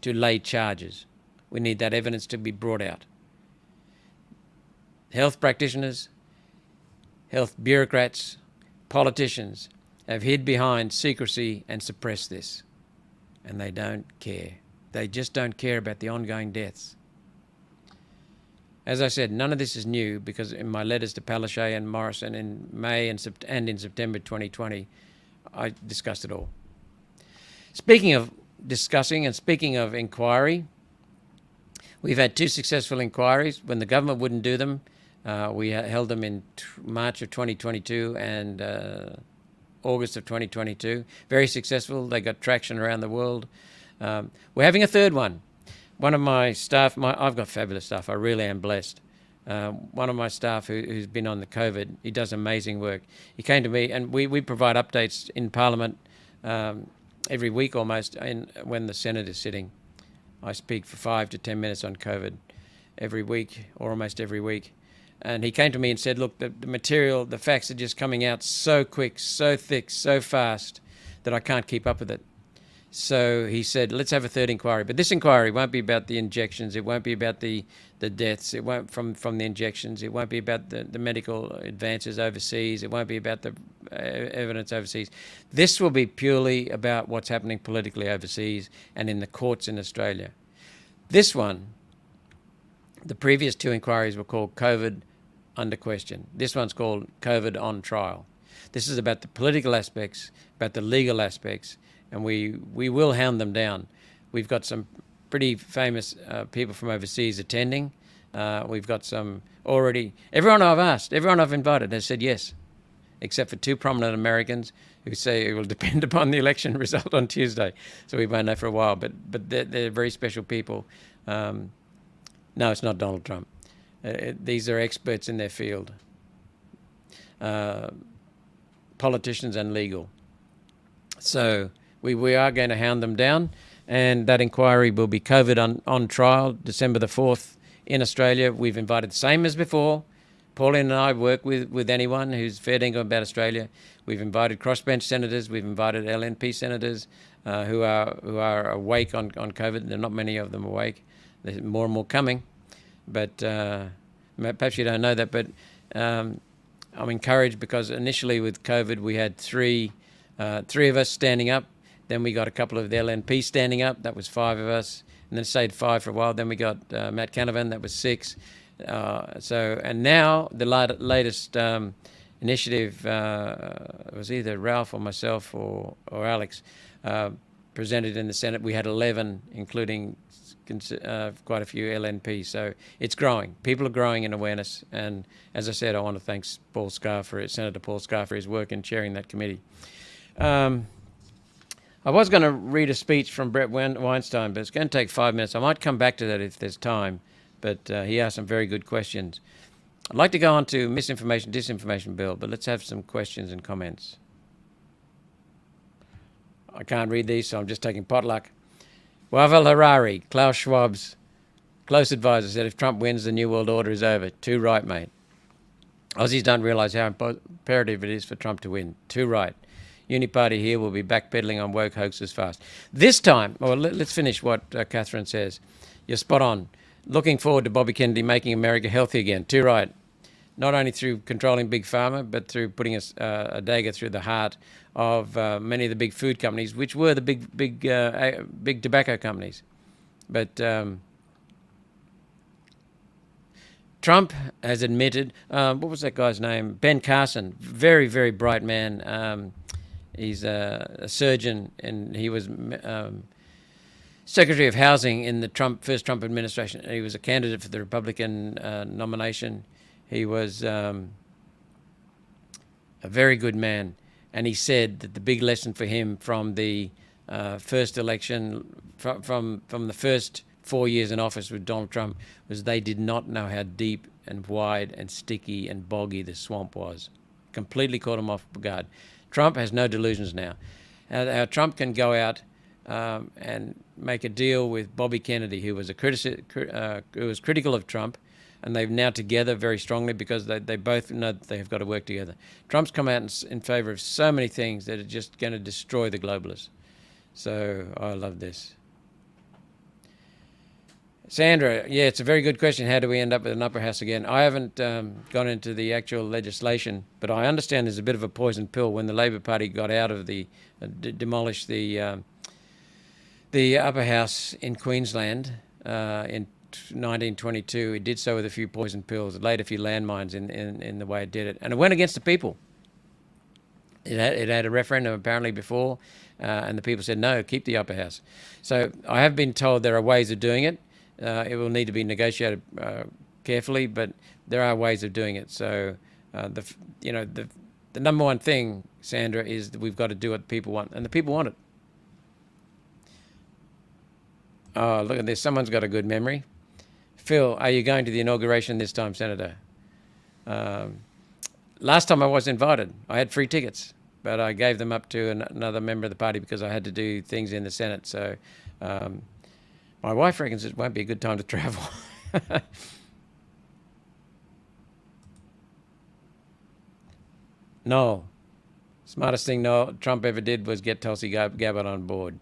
to lay charges. We need that evidence to be brought out. Health practitioners, health bureaucrats, politicians have hid behind secrecy and suppressed this. And they don't care. They just don't care about the ongoing deaths. As I said, none of this is new, because in my letters to Palaszczuk and Morrison in May and in September 2020, I discussed it all. Speaking of discussing and speaking of inquiry, we've had 2 successful inquiries. When the government wouldn't do them, we held them in March of 2022 and August of 2022. Very successful. They got traction around the world. We're having a third one. One of my staff, I've got fabulous staff, I really am blessed. One of my staff who's been on the COVID, he does amazing work. He came to me, and we provide updates in Parliament every week almost when the Senate is sitting. I speak for 5 to 10 minutes on COVID every week, or almost every week. And he came to me and said, look, the material, the facts are just coming out so quick, so thick, so fast that I can't keep up with it. So he said, let's have a third inquiry. But this inquiry won't be about the injections. It won't be about the deaths. It won't from the injections. It won't be about the medical advances overseas. It won't be about the evidence overseas. This will be purely about what's happening politically overseas and in the courts in Australia. This one, the previous two inquiries were called COVID under question. This one's called COVID on trial. This is about the political aspects, about the legal aspects, and we will hound them down. We've got some pretty famous people from overseas attending. We've got some already. Everyone I've asked, everyone I've invited has said yes, except for two prominent Americans who say it will depend upon the election result on Tuesday. So we won't know for a while, but they're very special people. No, it's not Donald Trump. These are experts in their field, politicians and legal. So we are going to hound them down, and that inquiry will be COVID on trial, December the 4th in Australia. We've invited, same as before. Pauline and I work with anyone who's fair dinkum about Australia. We've invited crossbench senators. We've invited LNP senators who are awake on COVID. There are not many of them awake. There's more and more coming. But perhaps you don't know that, but I'm encouraged because initially with COVID we had three of us standing up. Then we got a couple of the LNP standing up. That was 5 of us. And then stayed 5 for a while. Then we got Matt Canavan. That was 6. And now the latest initiative was either Ralph or myself or Alex presented in the Senate. We had 11, including quite a few LNP. So it's growing. People are growing in awareness. And as I said, I want to thank Senator Paul Scarr for his work in chairing that committee. I was going to read a speech from Brett Weinstein, but it's going to take 5 minutes. I might come back to that if there's time, but he asked some very good questions. I'd like to go on to misinformation, disinformation bill, but let's have some questions and comments. I can't read these, so I'm just taking potluck. Wavel Harari, Klaus Schwab's close advisor, said if Trump wins, the New World Order is over. Too right, mate. Aussies don't realise how imperative it is for Trump to win. Too right. Uniparty here will be backpedaling on woke hoaxes fast. This time, well, let's finish what Catherine says. You're spot on. Looking forward to Bobby Kennedy making America healthy again. Too right. Not only through controlling Big Pharma, but through putting a dagger through the heart of many of the big food companies, which were the big tobacco companies. But Trump has admitted, what was that guy's name? Ben Carson, very, very bright man. He's a surgeon, and he was Secretary of Housing in the first Trump administration. He was a candidate for the Republican nomination. He was a very good man, and he said that the big lesson for him from the first election, from the first 4 years in office with Donald Trump, was they did not know how deep and wide and sticky and boggy the swamp was. Completely caught him off guard. Trump has no delusions now. How Trump can go out and make a deal with Bobby Kennedy, who was who was critical of Trump, and they're now together very strongly because they both know that they have got to work together. Trump's come out in favor of so many things that are just going to destroy the globalists. So I love this. Sandra, yeah, it's a very good question. How do we end up with an upper house again? I haven't gone into the actual legislation, but I understand there's a bit of a poison pill. When the Labor Party got out of demolished the upper house in Queensland in 1922, it did so with a few poison pills. It laid a few landmines in the way it did it. And it went against the people. It had a referendum apparently before, and the people said, no, keep the upper house. So I have been told there are ways of doing it. It will need to be negotiated carefully, but there are ways of doing it. So, the number one thing, Sandra, is that we've got to do what the people want, and the people want it. Oh, look at this. Someone's got a good memory. Phil, are you going to the inauguration this time, Senator? Last time I was invited. I had free tickets, but I gave them up to another member of the party because I had to do things in the Senate. So my wife reckons it won't be a good time to travel. No. Smartest thing Trump ever did was get Tulsi Gabbard on board.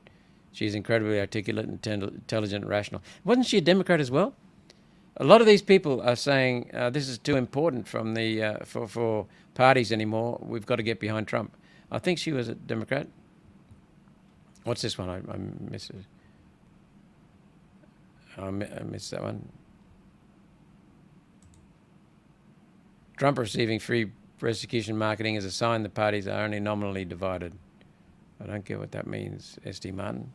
She's incredibly articulate, intelligent, and rational. Wasn't she a Democrat as well? A lot of these people are saying this is too important from the for parties anymore. We've got to get behind Trump. I think she was a Democrat. What's this one? I missed it. I missed that one. Trump receiving free persecution marketing is a sign the parties are only nominally divided. I don't get what that means, S.D. Martin.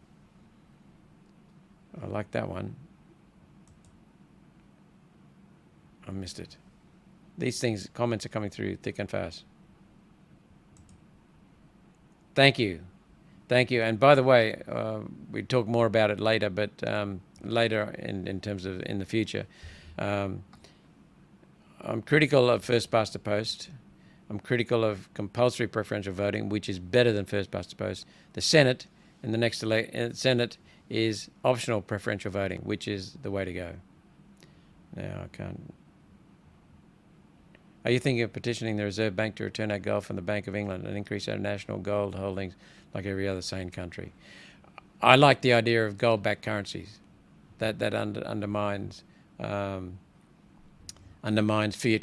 I like that one. I missed it. These things, comments are coming through thick and fast. Thank you. Thank you. And by the way, we talk more about it later, but later in terms of in the future. I'm critical of first past the post. I'm critical of compulsory preferential voting, which is better than first past the post. The Senate, in the next Senate, is optional preferential voting, which is the way to go. Now I can't. Are you thinking of petitioning the Reserve Bank to return our gold from the Bank of England and increase our national gold holdings like every other sane country? I like the idea of gold-backed currencies. That undermines fiat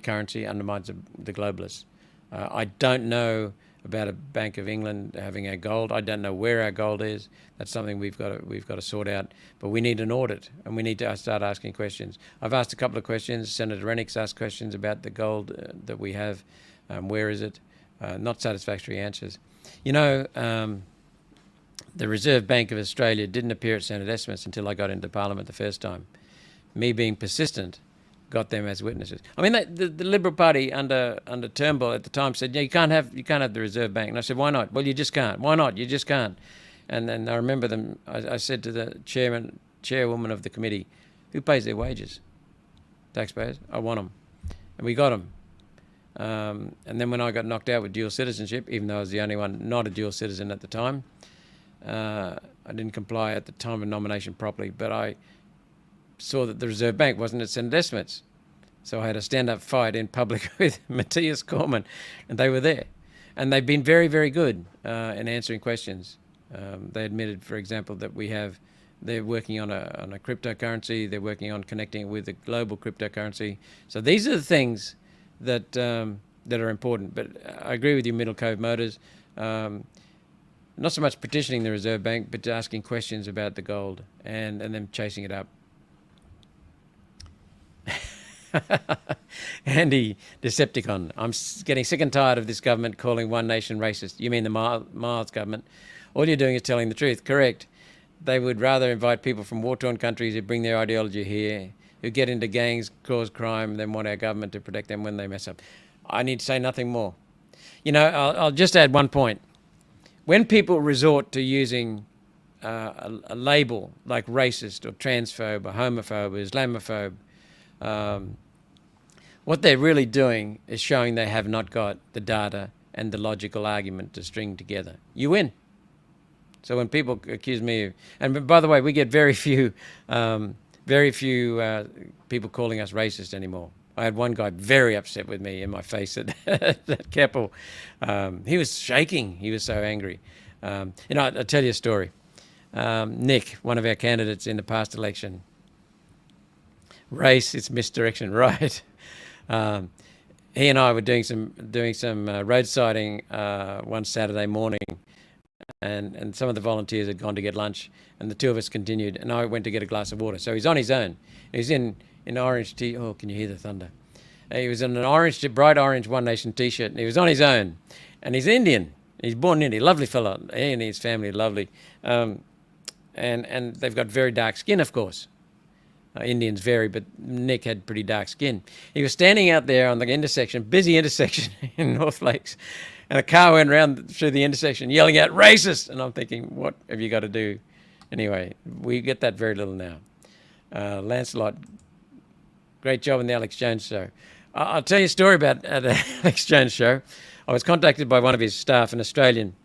currency, undermines the globalists. I don't know about a Bank of England having our gold. I don't know where our gold is. That's something we've got to sort out. But we need an audit, and we need to start asking questions. I've asked a couple of questions. Senator Rennick's asked questions about the gold that we have. Where is it? Not satisfactory answers. You know, the Reserve Bank of Australia didn't appear at Senate estimates until I got into Parliament the first time. Me being persistent got them as witnesses. I mean, the Liberal Party under Turnbull at the time said, yeah, you can't have the Reserve Bank. And I said, why not? Well, you just can't. Why not? You just can't. And then I remember them. I said to the chairwoman of the committee, who pays their wages? Taxpayers. I want them, and we got them. And then when I got knocked out with dual citizenship, even though I was the only one not a dual citizen at the time, I didn't comply at the time of nomination properly, but I saw that the Reserve Bank wasn't at Senate estimates. So I had a stand-up fight in public with Matthias Cormann, and they were there. And they've been very, very good in answering questions. They admitted, for example, that they're working on a cryptocurrency, they're working on connecting it with a global cryptocurrency. So these are the things that are important. But I agree with you, Middle Cove Motors. Not so much petitioning the Reserve Bank, but asking questions about the gold and them chasing it up. Andy Decepticon, I'm getting sick and tired of this government calling one nation racist. You mean the Miles government? All you're doing is telling the truth. Correct. They would rather invite people from war-torn countries who bring their ideology here, who get into gangs, cause crime, than want our government to protect them when they mess up. I need to say nothing more. You know, I'll just add one point. When people resort to using a label like racist or transphobe or homophobe or Islamophobe, what they're really doing is showing they have not got the data and the logical argument to string together. You win. So when people accuse me of, and by the way, we get very few people calling us racist anymore. I had one guy very upset with me in my face at Keppel. He was shaking. He was so angry. I'll tell you a story. Nick, one of our candidates in the past election, race, it's misdirection, right? He and I were doing some road siding one Saturday morning, and some of the volunteers had gone to get lunch, and the two of us continued, and I went to get a glass of water. So he's on his own. He's in orange tee. Oh, can you hear the thunder? He was in an bright orange One Nation T-shirt, and he was on his own. And he's Indian. He's born in India. Lovely fellow. He and his family are lovely. And they've got very dark skin, of course. Indians vary, but Nick had pretty dark skin. He was standing out there on the intersection, busy intersection in North Lakes, and a car went around through the intersection yelling out, racist! And I'm thinking, what have you got to do Anyway, we get that very little now. Lancelot, great job on the Alex Jones show. I'll tell you a story about the Alex Jones show. I was contacted by one of his staff, an Australian,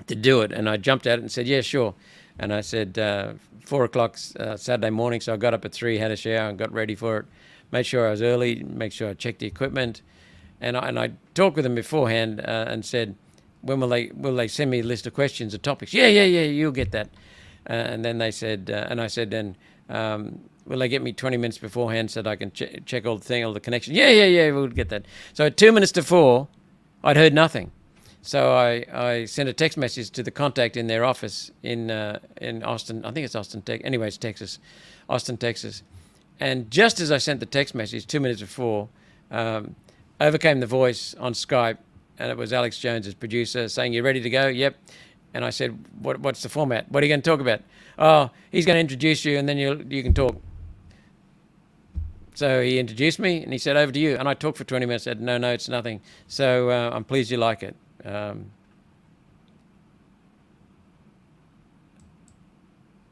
to do it, and I jumped at it and said, yeah, sure. And I said, 4 o'clock Saturday morning, so I got up at 3, had a shower and got ready for it. Made sure I was early, make sure I checked the equipment. And I talked with them beforehand and said, when will they send me a list of questions or topics? Yeah, you'll get that. And then they said, and I said, then will they get me 20 minutes beforehand so that I can check all the connections? Yeah, we'll get that. So at 2 minutes to 4, I'd heard nothing. So I sent a text message to the contact in their office in Austin. I think it's Austin, anyway, it's Texas, Austin, Texas. And just as I sent the text message, 2 minutes before, over came the voice on Skype, and it was Alex Jones, producer, saying, "You ready to go?" Yep. And I said, "What's the format? What are you going to talk about?" "Oh, he's going to introduce you, and then you can talk." So he introduced me, and he said, "Over to you." And I talked for 20 minutes. I said, No, it's nothing. So I'm pleased you like it.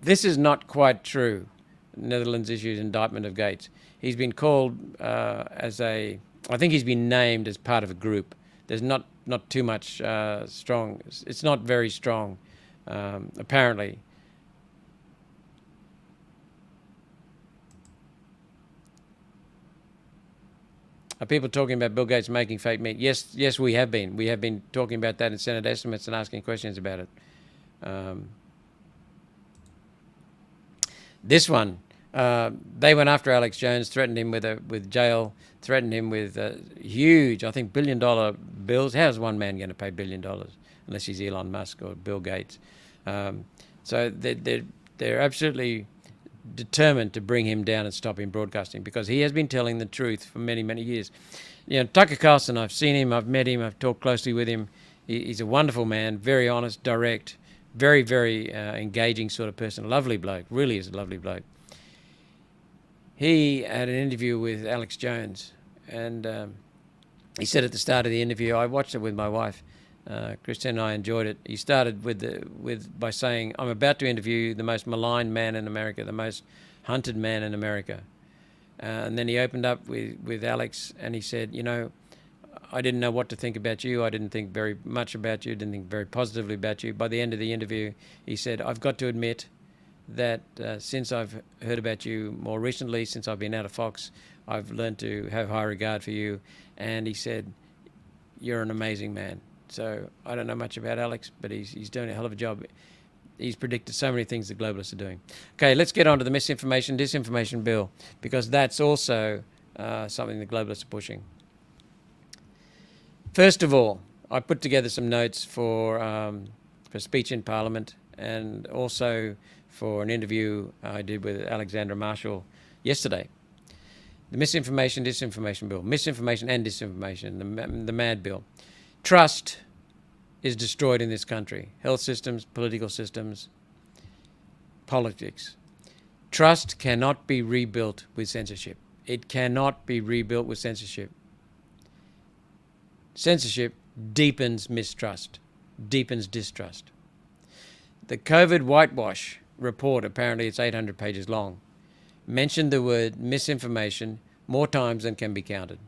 This is not quite true. Netherlands issued indictment of Gates. He's been called I think he's been named as part of a group. There's not too much strong. It's not very strong, apparently. Are people talking about Bill Gates making fake meat? Yes, we have been. We have been talking about that in Senate estimates and asking questions about it. This one, they went after Alex Jones, threatened him with jail, threatened him with huge, I think, $1 billion bills. How is one man going to pay $1 billion unless he's Elon Musk or Bill Gates? So they're absolutely determined to bring him down and stop him broadcasting, because he has been telling the truth for many, many years. You know, Tucker Carlson, I've seen him, I've met him, I've talked closely with him. He's a wonderful man, very honest, direct, very, very engaging sort of person. A lovely bloke, really is a lovely bloke. He had an interview with Alex Jones, and he said at the start of the interview, I watched it with my wife, Christine and I enjoyed it. He started by saying, "I'm about to interview the most maligned man in America, the most hunted man in America." And then he opened up with Alex, and he said, "You know, I didn't know what to think about you. I didn't think very much about you, didn't think very positively about you." By the end of the interview, he said, "I've got to admit that since I've heard about you more recently, since I've been out of Fox, I've learned to have high regard for you." And he said, "You're an amazing man." So I don't know much about Alex, but he's doing a hell of a job. He's predicted so many things the globalists are doing. Okay, let's get on to the misinformation, disinformation bill, because that's also something the globalists are pushing. First of all, I put together some notes for speech in Parliament, and also for an interview I did with Alexandra Marshall yesterday. The misinformation, disinformation bill. Misinformation and disinformation, the MAD bill. Trust is destroyed in this country. Health systems, political systems, politics. Trust cannot be rebuilt with censorship. It cannot be rebuilt with censorship. Censorship deepens mistrust, deepens distrust. The COVID whitewash report, apparently it's 800 pages long, mentioned the word misinformation more times than can be counted.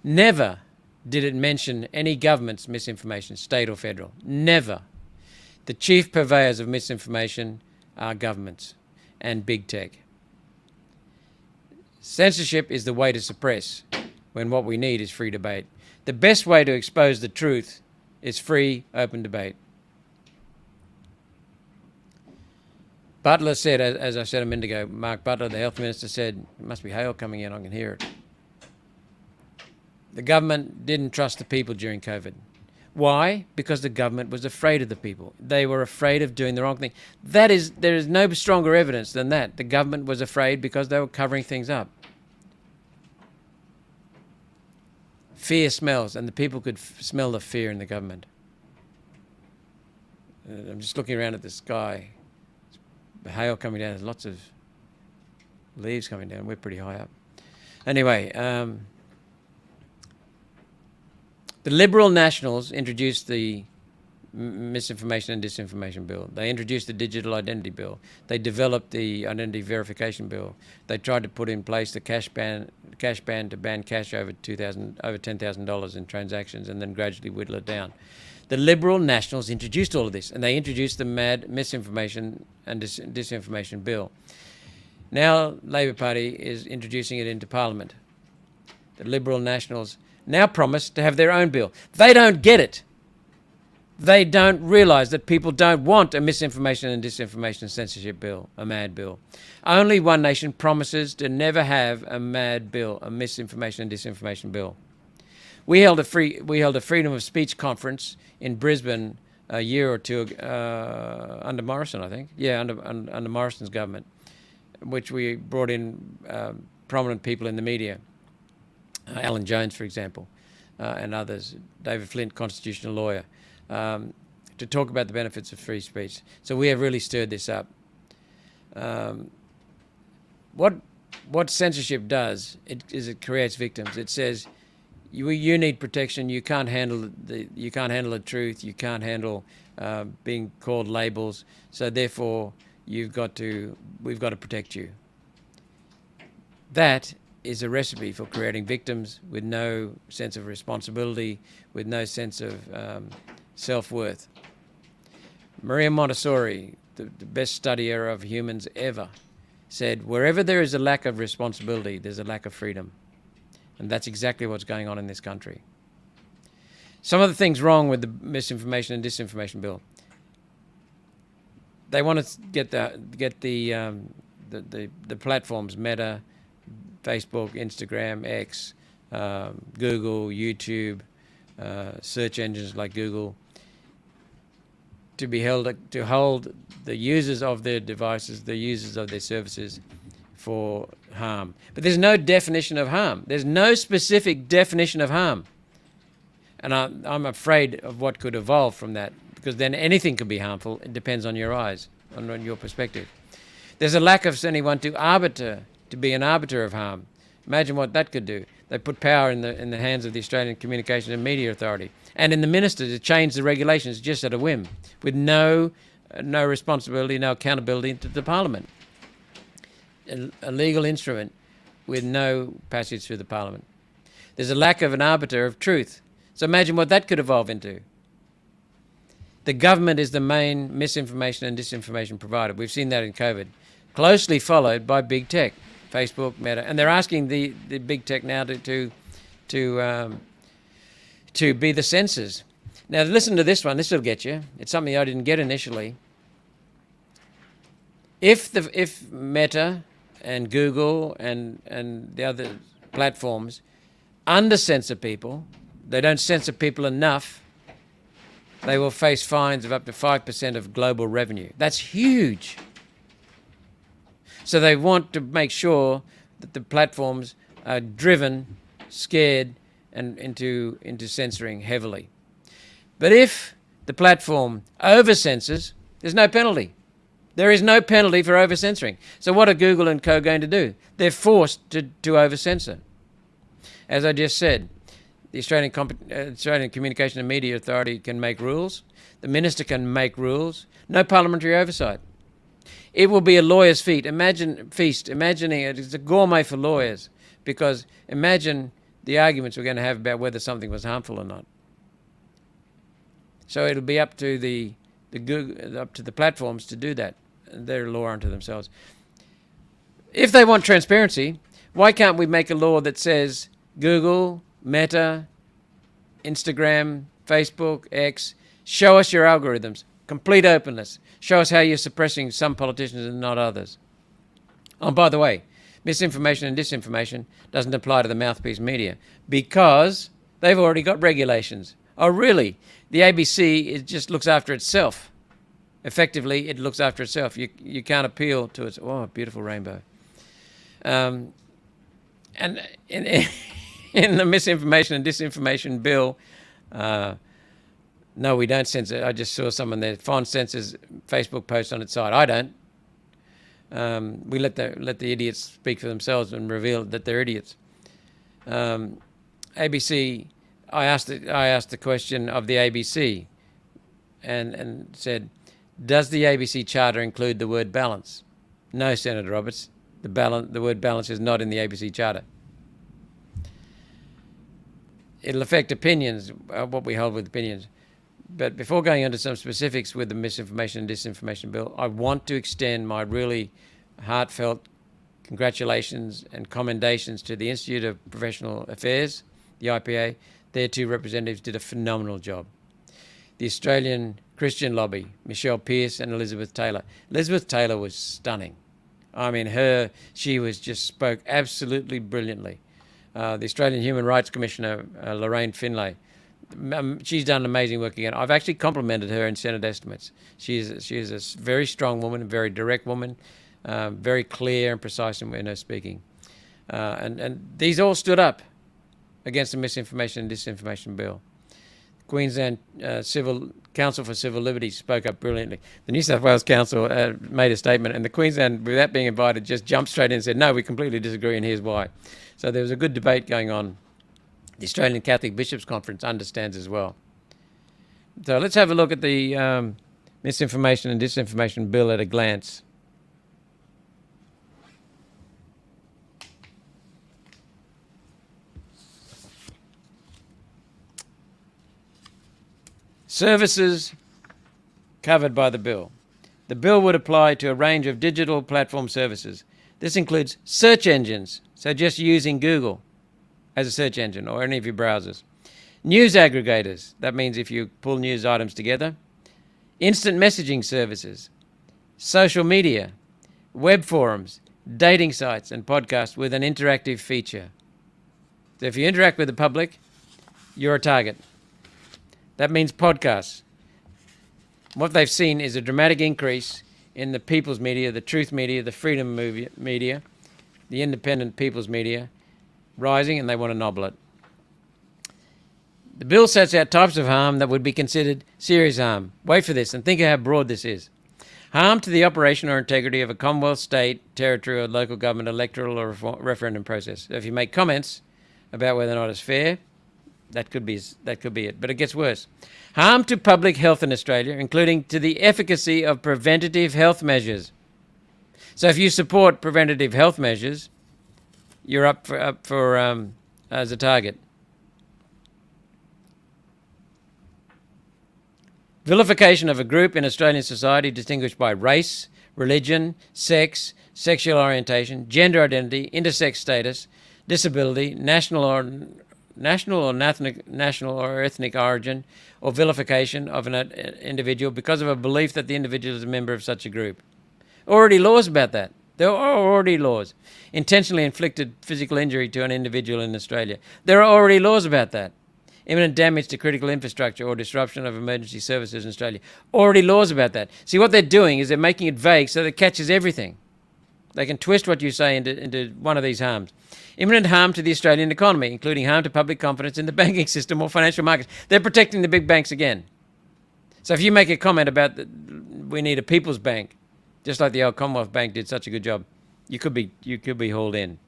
Never did it mention any government's misinformation, state or federal. Never. The chief purveyors of misinformation are governments and big tech. Censorship is the way to suppress, when what we need is free debate. The best way to expose the truth is free, open debate. Butler said, as I said a minute ago, Mark Butler, the health minister, said, "It must be hail coming in, I can hear it." The government didn't trust the people during COVID. Why? Because the government was afraid of the people. They were afraid of doing the wrong thing. There is no stronger evidence than that. The government was afraid because they were covering things up. Fear smells, and the people could smell the fear in the government. I'm just looking around at the sky. The hail coming down. There's lots of leaves coming down. We're pretty high up. Anyway, the Liberal Nationals introduced the Misinformation and Disinformation Bill. They introduced the Digital Identity Bill. They developed the Identity Verification Bill. They tried to put in place the cash ban to ban cash over $10,000 in transactions, and then gradually whittle it down. The Liberal Nationals introduced all of this, and they introduced the mad Misinformation and Disinformation Bill. Now Labor Party is introducing it into Parliament. The Liberal Nationals now promise to have their own bill. They don't get it. They don't realise that people don't want a misinformation and disinformation censorship bill, a mad bill. Only One Nation promises to never have a mad bill, a misinformation and disinformation bill. We held a freedom of speech conference in Brisbane a year or two under Morrison, I think. Yeah, under Morrison's government, which we brought in prominent people in the media. Alan Jones, for example, and others. David Flint, constitutional lawyer. To talk about the benefits of free speech. So we have really stirred this up. What censorship does is it creates victims. It says you need protection. You can't handle the truth. You can't handle being called labels. So therefore, we've got to protect you. That is a recipe for creating victims with no sense of responsibility, with no sense of self-worth. Maria Montessori, the best studier of humans ever, said, wherever there is a lack of responsibility, there's a lack of freedom. And that's exactly what's going on in this country. Some of the things wrong with the Misinformation and Disinformation Bill. They want to get the platforms, Meta, Facebook, Instagram, X, Google, YouTube, search engines like Google, to hold the users of their devices, the users of their services, for harm. But there's no definition of harm. There's no specific definition of harm. And I'm afraid of what could evolve from that, because then anything can be harmful. It depends on your eyes, on your perspective. There's a lack of anyone to be an arbiter of harm. Imagine what that could do. They put power in the hands of the Australian Communications and Media Authority and in the minister to change the regulations just at a whim, with no responsibility, no accountability to the Parliament. A legal instrument with no passage through the Parliament. There's a lack of an arbiter of truth. So imagine what that could evolve into. The government is the main misinformation and disinformation provider. We've seen that in COVID. Closely followed by big tech, Facebook, Meta, and they're asking the big tech now to be the censors. Now listen to this one. This will get you. It's something I didn't get initially. If Meta and Google and the other platforms under-censor people, they don't censor people enough, they will face fines of up to 5% of global revenue. That's huge. So they want to make sure that the platforms are driven, scared, and into censoring heavily. But if the platform over-censors, there's no penalty. There is no penalty for over-censoring. So what are Google and co going to do? They're forced to over-censor. As I just said, the Australian Communication and Media Authority can make rules. The minister can make rules. No parliamentary oversight. It will be a lawyer's feast. Imagining it. It's a gourmet for lawyers, because imagine the arguments we're going to have about whether something was harmful or not. So it'll be up to the platforms to do that. They're a law unto themselves. If they want transparency, why can't we make a law that says Google, Meta, Instagram, Facebook, X, show us your algorithms, complete openness, show us how you're suppressing some politicians and not others. Oh, by the way, misinformation and disinformation doesn't apply to the mouthpiece media because they've already got regulations. Oh, really? The ABC, it just looks after itself. Effectively, it looks after itself. You can't appeal to its, beautiful rainbow. And in the Misinformation and Disinformation Bill, no, we don't censor. I just saw someone there. Font censors Facebook posts on its site. I don't. We let the idiots speak for themselves and reveal that they're idiots. ABC, I asked the question of the ABC. and said, does the ABC Charter include the word balance? No, Senator Roberts. The word balance is not in the ABC Charter. It'll affect opinions, what we hold with opinions. But before going into some specifics with the Misinformation and Disinformation Bill, I want to extend my really heartfelt congratulations and commendations to the Institute of Professional Affairs, the IPA. Their two representatives did a phenomenal job. The Australian Christian Lobby, Michelle Pearce and Elizabeth Taylor. Elizabeth Taylor was stunning. I mean, she spoke absolutely brilliantly. The Australian Human Rights Commissioner, Lorraine Finlay, she's done amazing work again. I've actually complimented her in Senate estimates. She is a very strong woman, a very direct woman, very clear and precise in her speaking. And these all stood up against the Misinformation and Disinformation Bill. Queensland Council for Civil Liberties spoke up brilliantly. The New South Wales Council made a statement, and the Queensland, without being invited, just jumped straight in and said, no, we completely disagree, and here's why. So there was a good debate going on. The Australian Catholic Bishops' Conference understands as well. So let's have a look at the Misinformation and Disinformation Bill at a glance. Services covered by the bill. The bill would apply to a range of digital platform services. This includes search engines, so just using Google as a search engine or any of your browsers. News aggregators, that means if you pull news items together. Instant messaging services, social media, web forums, dating sites, and podcasts with an interactive feature. So if you interact with the public, you're a target. That means podcasts. What they've seen is a dramatic increase in the people's media, the truth media, the freedom media, the independent people's media, rising, and they want to nobble it. The bill sets out types of harm that would be considered serious harm. Wait for this and think of how broad this is. Harm to the operation or integrity of a Commonwealth, state, territory, or local government electoral or referendum process. So if you make comments about whether or not it's fair, that could be it. But it gets worse. Harm to public health in Australia, including to the efficacy of preventative health measures. So if you support preventative health measures, you're up for as a target. Vilification of a group in Australian society distinguished by race, religion, sex, sexual orientation, gender identity, intersex status, disability, national or ethnic origin, or vilification of an individual because of a belief that the individual is a member of such a group. Already laws about that. There are already laws. Intentionally inflicted physical injury to an individual in Australia. There are already laws about that. Imminent damage to critical infrastructure or disruption of emergency services in Australia. Already laws about that. See, what they're doing is they're making it vague so that it catches everything. They can twist what you say into one of these harms. Imminent harm to the Australian economy, including harm to public confidence in the banking system or financial markets. They're protecting the big banks again. So if you make a comment about we need a people's bank, just like the old Commonwealth Bank did such a good job, you could be hauled in.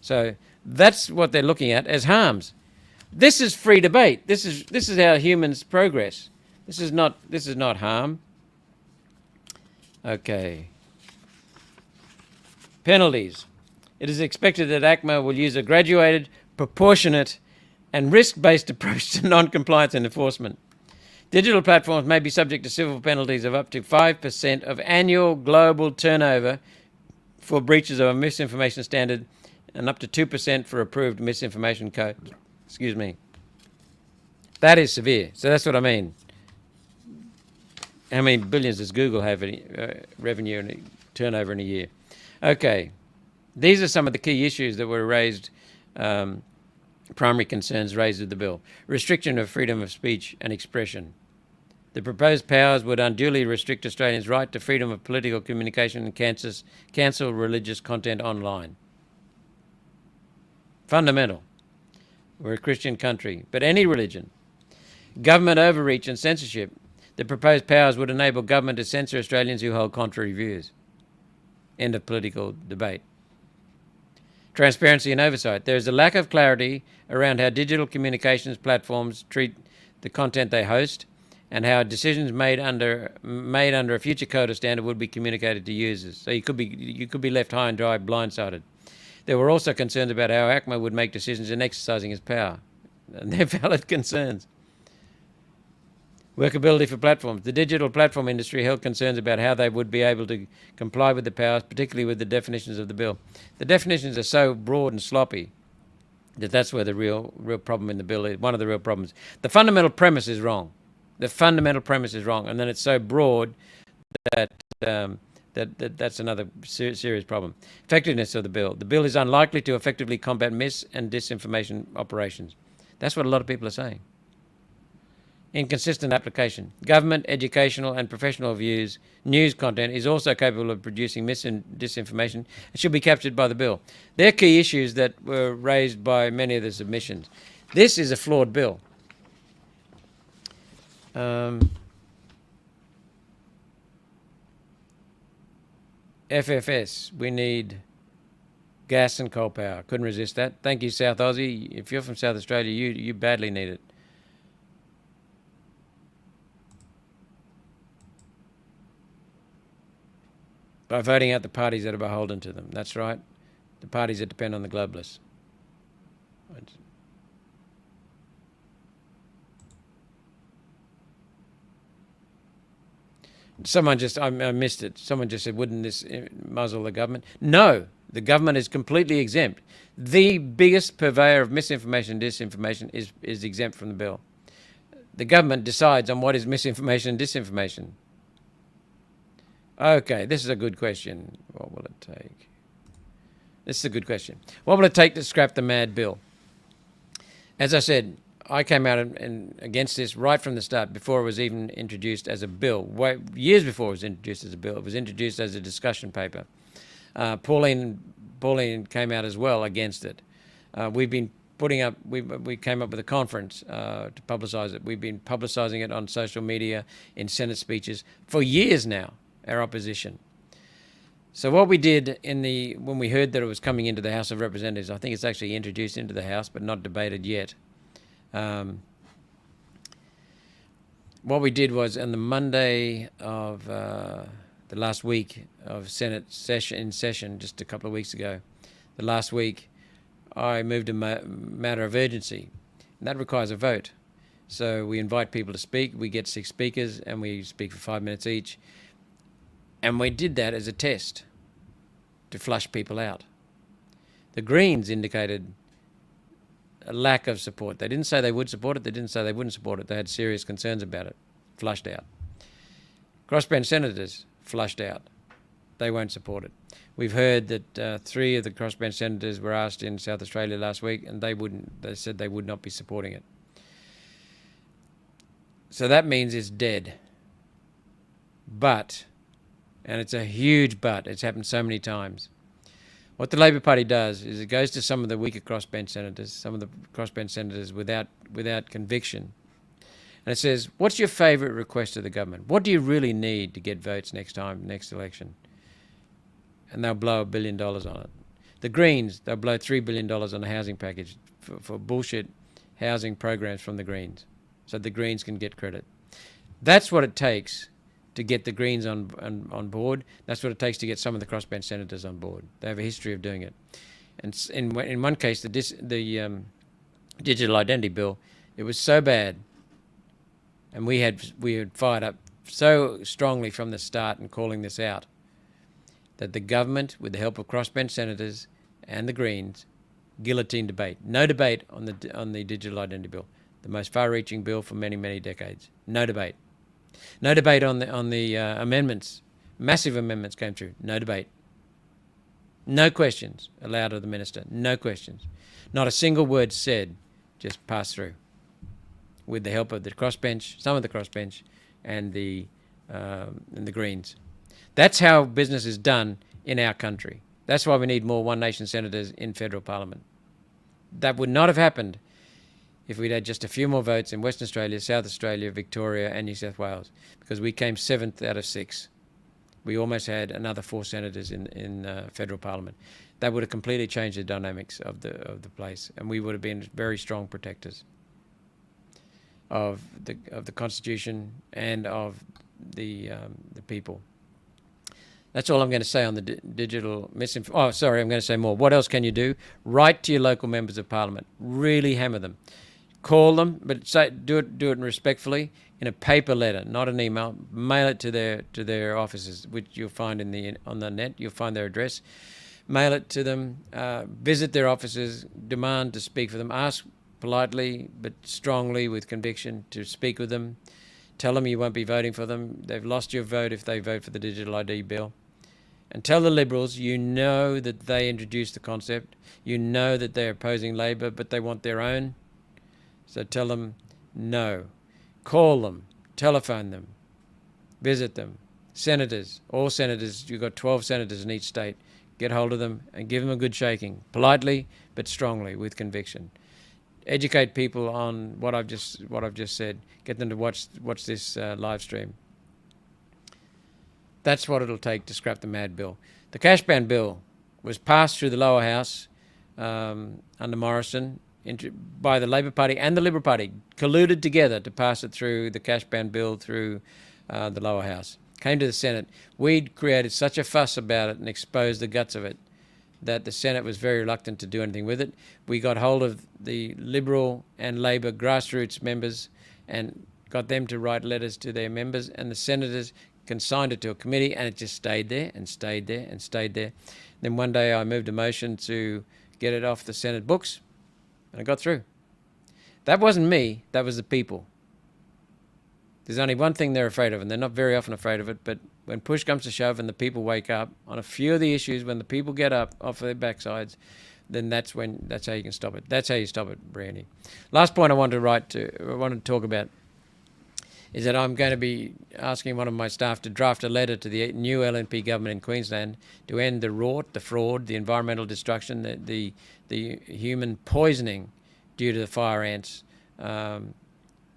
So that's what they're looking at as harms. This is free debate. This is how humans progress. This is not harm. Okay. Penalties. It is expected that ACMA will use a graduated, proportionate, and risk-based approach to non-compliance and enforcement. Digital platforms may be subject to civil penalties of up to 5% of annual global turnover for breaches of a misinformation standard and up to 2% for approved misinformation code. Excuse me. That is severe. So that's what I mean. How many billions does Google have in revenue and turnover in a year? Okay. These are some of the key issues that were raised, primary concerns raised with the bill. Restriction of freedom of speech and expression. The proposed powers would unduly restrict Australians' right to freedom of political communication and cancel religious content online. Fundamental. We're a Christian country, but any religion. Government overreach and censorship. The proposed powers would enable government to censor Australians who hold contrary views. End of political debate. Transparency and oversight. There is a lack of clarity around how digital communications platforms treat the content they host and how decisions made under a future code or standard would be communicated to users. So you could be left high and dry, blindsided. There were also concerns about how ACMA would make decisions in exercising its power, and they're valid concerns. Workability for platforms. The digital platform industry held concerns about how they would be able to comply with the powers, particularly with the definitions of the bill. The definitions are so broad and sloppy that that's where the real problem in the bill is. One of the real problems. The fundamental premise is wrong. The fundamental premise is wrong, and then it's so broad that that's another serious problem. Effectiveness of the bill. The bill is unlikely to effectively combat mis- and disinformation operations. That's what a lot of people are saying. Inconsistent application. Government, educational and professional views, news content is also capable of producing mis- and disinformation and should be captured by the bill. They're key issues that were raised by many of the submissions. This is a flawed bill. FFS, we need gas and coal power. Couldn't resist that. Thank you, South Aussie. If you're from South Australia, you badly need it. By voting out the parties that are beholden to them. That's right. The parties that depend on the globalists. Someone just, I missed it. Someone just said, wouldn't this muzzle the government? No, the government is completely exempt. The biggest purveyor of misinformation and disinformation is exempt from the bill. The government decides on what is misinformation and disinformation. Okay, this is a good question. What will it take? This is a good question. What will it take to scrap the mad bill? As I said, I came out and against this right from the start, before it was even introduced as a bill. Years before it was introduced as a bill, it was introduced as a discussion paper. Pauline came out as well against it. We've been putting up, we came up with a conference to publicise it. We've been publicising it on social media, in Senate speeches for years now, our opposition. So what we did when we heard that it was coming into the House of Representatives, I think it's actually introduced into the House but not debated yet. What we did was on the Monday of the last week of Senate session, just a couple of weeks ago, the last week, I moved a matter of urgency. And that requires a vote. So we invite people to speak. We get 6 speakers and we speak for 5 minutes each. And we did that as a test to flush people out. The Greens indicated a lack of support. They didn't say they would support it. They didn't say they wouldn't support it. They had serious concerns about it. Flushed out. Crossbench senators flushed out. They won't support it. We've heard that 3 of the crossbench senators were asked in South Australia last week, and they said they would not be supporting it. So that means it's dead. But, and it's a huge but, it's happened so many times. What the Labor Party does is it goes to some of the weaker crossbench senators, some of the crossbench senators without conviction, and it says, what's your favourite request to the government? What do you really need to get votes next election? And they'll blow $1 billion on it. The Greens, they'll blow $3 billion on a housing package for bullshit housing programs from the Greens, so the Greens can get credit. That's what it takes to get the Greens on board. That's what it takes to get some of the crossbench senators on board. They have a history of doing it. And in one case, the digital identity bill, it was so bad, and we had fired up so strongly from the start in calling this out, that the government, with the help of crossbench senators and the Greens, guillotine debate. No debate on the digital identity bill, the most far-reaching bill for many, many decades. No debate. No debate on the amendments. Massive amendments came through. No debate. No questions allowed of the minister. No questions. Not a single word said. Just passed through. With the help of the crossbench, some of the crossbench, and the Greens. That's how business is done in our country. That's why we need more One Nation senators in federal parliament. That would not have happened if we'd had just a few more votes in Western Australia, South Australia, Victoria and New South Wales, because we came 7th out of 6. We almost had another 4 senators in federal parliament. That would have completely changed the dynamics of the place, and we would have been very strong protectors. the Constitution and of the people. That's all I'm going to say on the digital misinformation. Oh, sorry, I'm going to say more. What else can you do? Write to your local members of parliament. Really hammer them. Call them, but do it respectfully in a paper letter, not an email. Mail it to their offices, which you'll find on the net. You'll find their address. Mail it to them. Visit their offices. Demand to speak for them. Ask politely but strongly with conviction to speak with them. Tell them you won't be voting for them. They've lost your vote if they vote for the digital ID bill. And tell the Liberals you know that they introduced the concept. You know that they're opposing Labor, but they want their own. So tell them no. Call them. Telephone them. Visit them. Senators, all senators, you've got 12 senators in each state. Get hold of them and give them a good shaking, politely but strongly with conviction. Educate people on what I've just said. Get them to watch this live stream. That's what it'll take to scrap the mad bill. The cash ban bill was passed through the lower house under Morrison by the Labor Party and the Liberal Party, colluded together to pass it through the cash ban bill through the lower house. Came to the Senate. We'd created such a fuss about it and exposed the guts of it that the Senate was very reluctant to do anything with it. We got hold of the Liberal and Labor grassroots members and got them to write letters to their members, and the senators consigned it to a committee, and it just stayed there and stayed there and stayed there. Then one day I moved a motion to get it off the Senate books, and it got through. That wasn't me, that was the people. There's only one thing they're afraid of, and they're not very often afraid of it, but when push comes to shove and the people wake up on a few of the issues, when the people get up off their backsides, then that's how you can stop it. That's how you stop it, Brandy. Last point I wanted to talk about is that I'm going to be asking one of my staff to draft a letter to the new LNP government in Queensland to end the rot, the fraud, the environmental destruction, the human poisoning due to the fire ants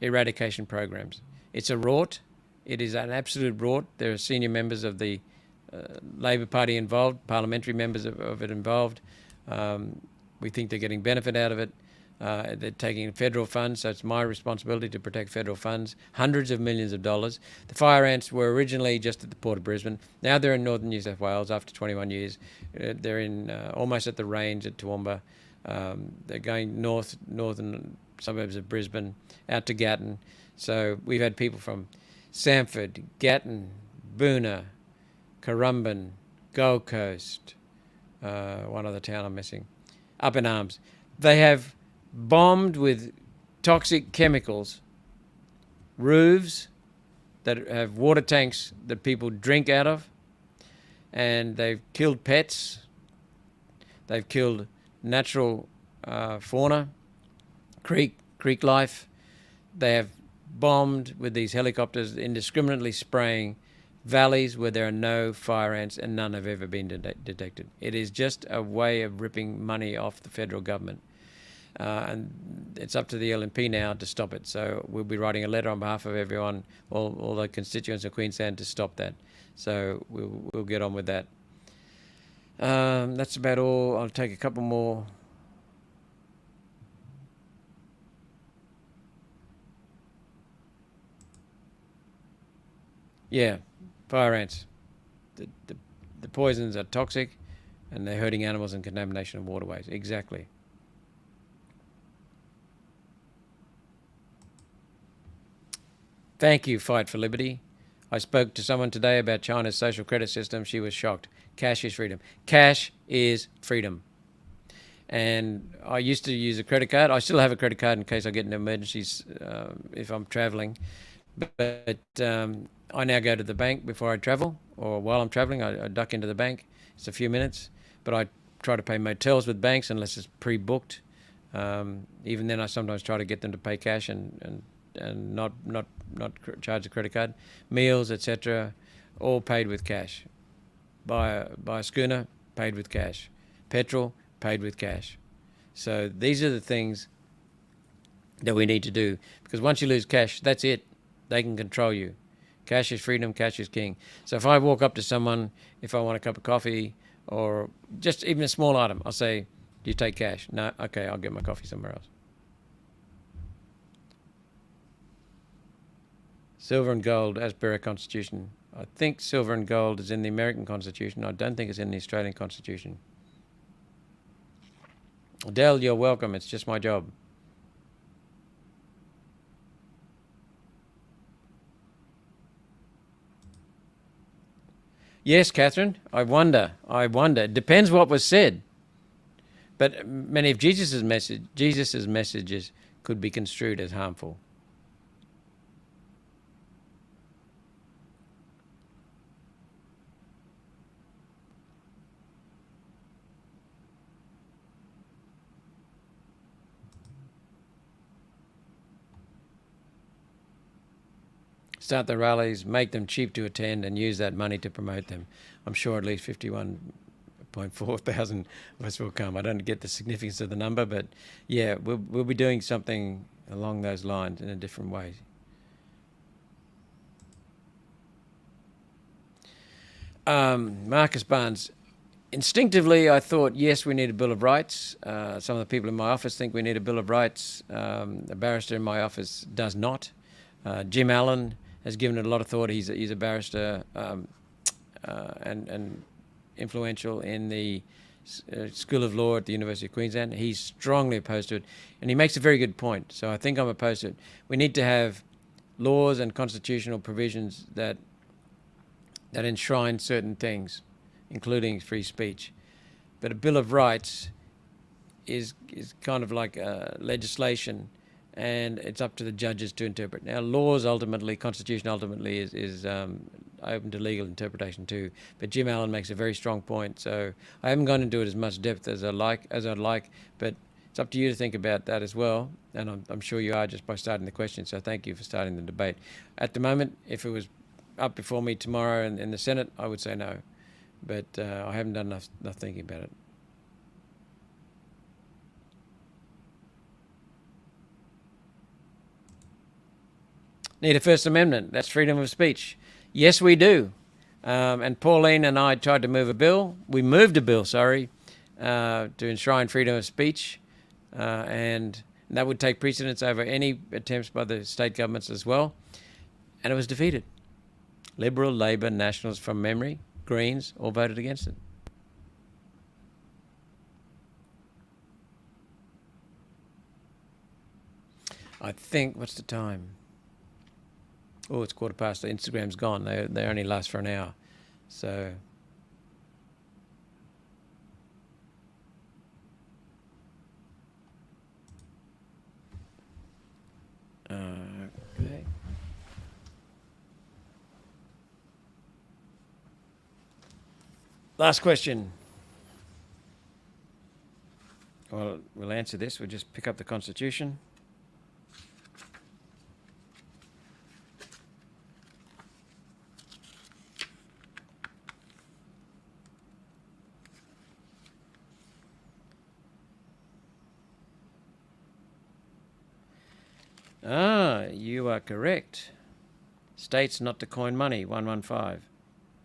eradication programs. It's a rot. It is an absolute rot. There are senior members of the Labor Party involved, parliamentary members of it involved. We think they're getting benefit out of it. They're taking federal funds, so it's my responsibility to protect federal funds, hundreds of millions of dollars. The fire ants were originally just at the Port of Brisbane. Now they're in northern New South Wales after 21 years. They're in almost at the range at Toowoomba. They're going northern suburbs of Brisbane, out to Gatton. So we've had people from Samford, Gatton, Boona, Currumbin, Gold Coast, one other town I'm missing, up in arms. They have bombed with toxic chemicals roofs that have water tanks that people drink out of, and they've killed pets. They've killed natural fauna, creek life. They have bombed with these helicopters, indiscriminately spraying valleys where there are no fire ants, and none have ever been detected. It is just a way of ripping money off the federal government. And it's up to the LNP now to stop it. So we'll be writing a letter on behalf of everyone, all the constituents of Queensland, to stop that. So we'll get on with that. That's about all. I'll take a couple more. Yeah, fire ants. The poisons are toxic, and they're hurting animals and contamination of waterways. Exactly. Thank you, Fight for Liberty. I spoke to someone today about China's social credit system. She was shocked. Cash is freedom. Cash is freedom. And I used to use a credit card. I still have a credit card in case I get into emergencies if I'm traveling. But I now go to the bank before I travel, or while I'm traveling, I duck into the bank. It's a few minutes, but I try to pay motels with banks unless it's pre-booked. Even then, I sometimes try to get them to pay cash and not charge a credit card. Meals, etc., all paid with cash. Buy a schooner, paid with cash. Petrol, paid with cash. So these are the things that we need to do, because once you lose cash, that's it. They can control you. Cash is freedom, cash is king. So if I walk up to someone, if I want a cup of coffee or just even a small item, I'll say, do you take cash? No, okay, I'll get my coffee somewhere else. Silver and gold as per our Constitution. I think silver and gold is in the American Constitution. I don't think it's in the Australian Constitution. Adele, you're welcome. It's just my job. Yes, Catherine, I wonder. It depends what was said. But many of Jesus's messages could be construed as harmful. Start the rallies, make them cheap to attend, and use that money to promote them. I'm sure at least 51.4 thousand of us will come. I don't get the significance of the number, but yeah, we'll be doing something along those lines in a different way. Marcus Barnes, instinctively I thought, yes, we need a Bill of Rights. Some of the people in my office think we need a Bill of Rights. A barrister in my office does not. Jim Allen has given it a lot of thought. He's a barrister and influential in the School of Law at the University of Queensland. He's strongly opposed to it, and he makes a very good point. So I think I'm opposed to it. We need to have laws and constitutional provisions that enshrine certain things, including free speech. But a Bill of Rights is kind of like legislation, and it's up to the judges to interpret. Now, laws ultimately, Constitution ultimately is open to legal interpretation too. But Jim Allen makes a very strong point. So I haven't gone into it as much depth as I'd like, but it's up to you to think about that as well. And I'm sure you are just by starting the question. So thank you for starting the debate. At the moment, if it was up before me tomorrow in the Senate, I would say no. But I haven't done enough thinking about it. Need a First Amendment. That's freedom of speech. Yes, we do. And Pauline and I tried to move a bill. We moved a bill, to enshrine freedom of speech. And that would take precedence over any attempts by the state governments as well. And it was defeated. Liberal, Labor, Nationals from memory, Greens all voted against it. I think, what's the time? Oh, it's 1:15. Instagram's gone. They only last for an hour. So okay. Last question. Well, we'll answer this. We'll just pick up the Constitution. You are correct. States not to coin money, 115.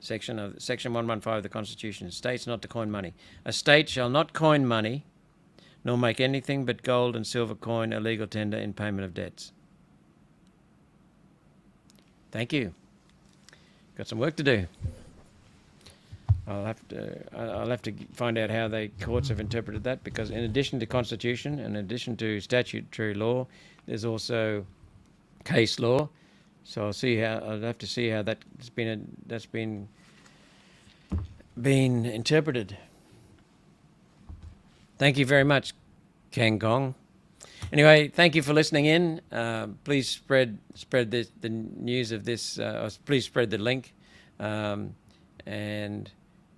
Section 115 of the Constitution. States not to coin money. A state shall not coin money, nor make anything but gold and silver coin a legal tender in payment of debts. Thank you. Got some work to do. I'll have to find out how the courts have interpreted that, because in addition to Constitution and in addition to statutory law, there's also case law. So I'll have to see how that's been interpreted. Thank you very much, Kang Kong. Anyway, thank you for listening in. Please spread the news of this. Please spread the link, and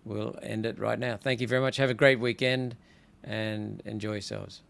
we'll end it right now. Thank you very much. Have a great weekend and enjoy yourselves.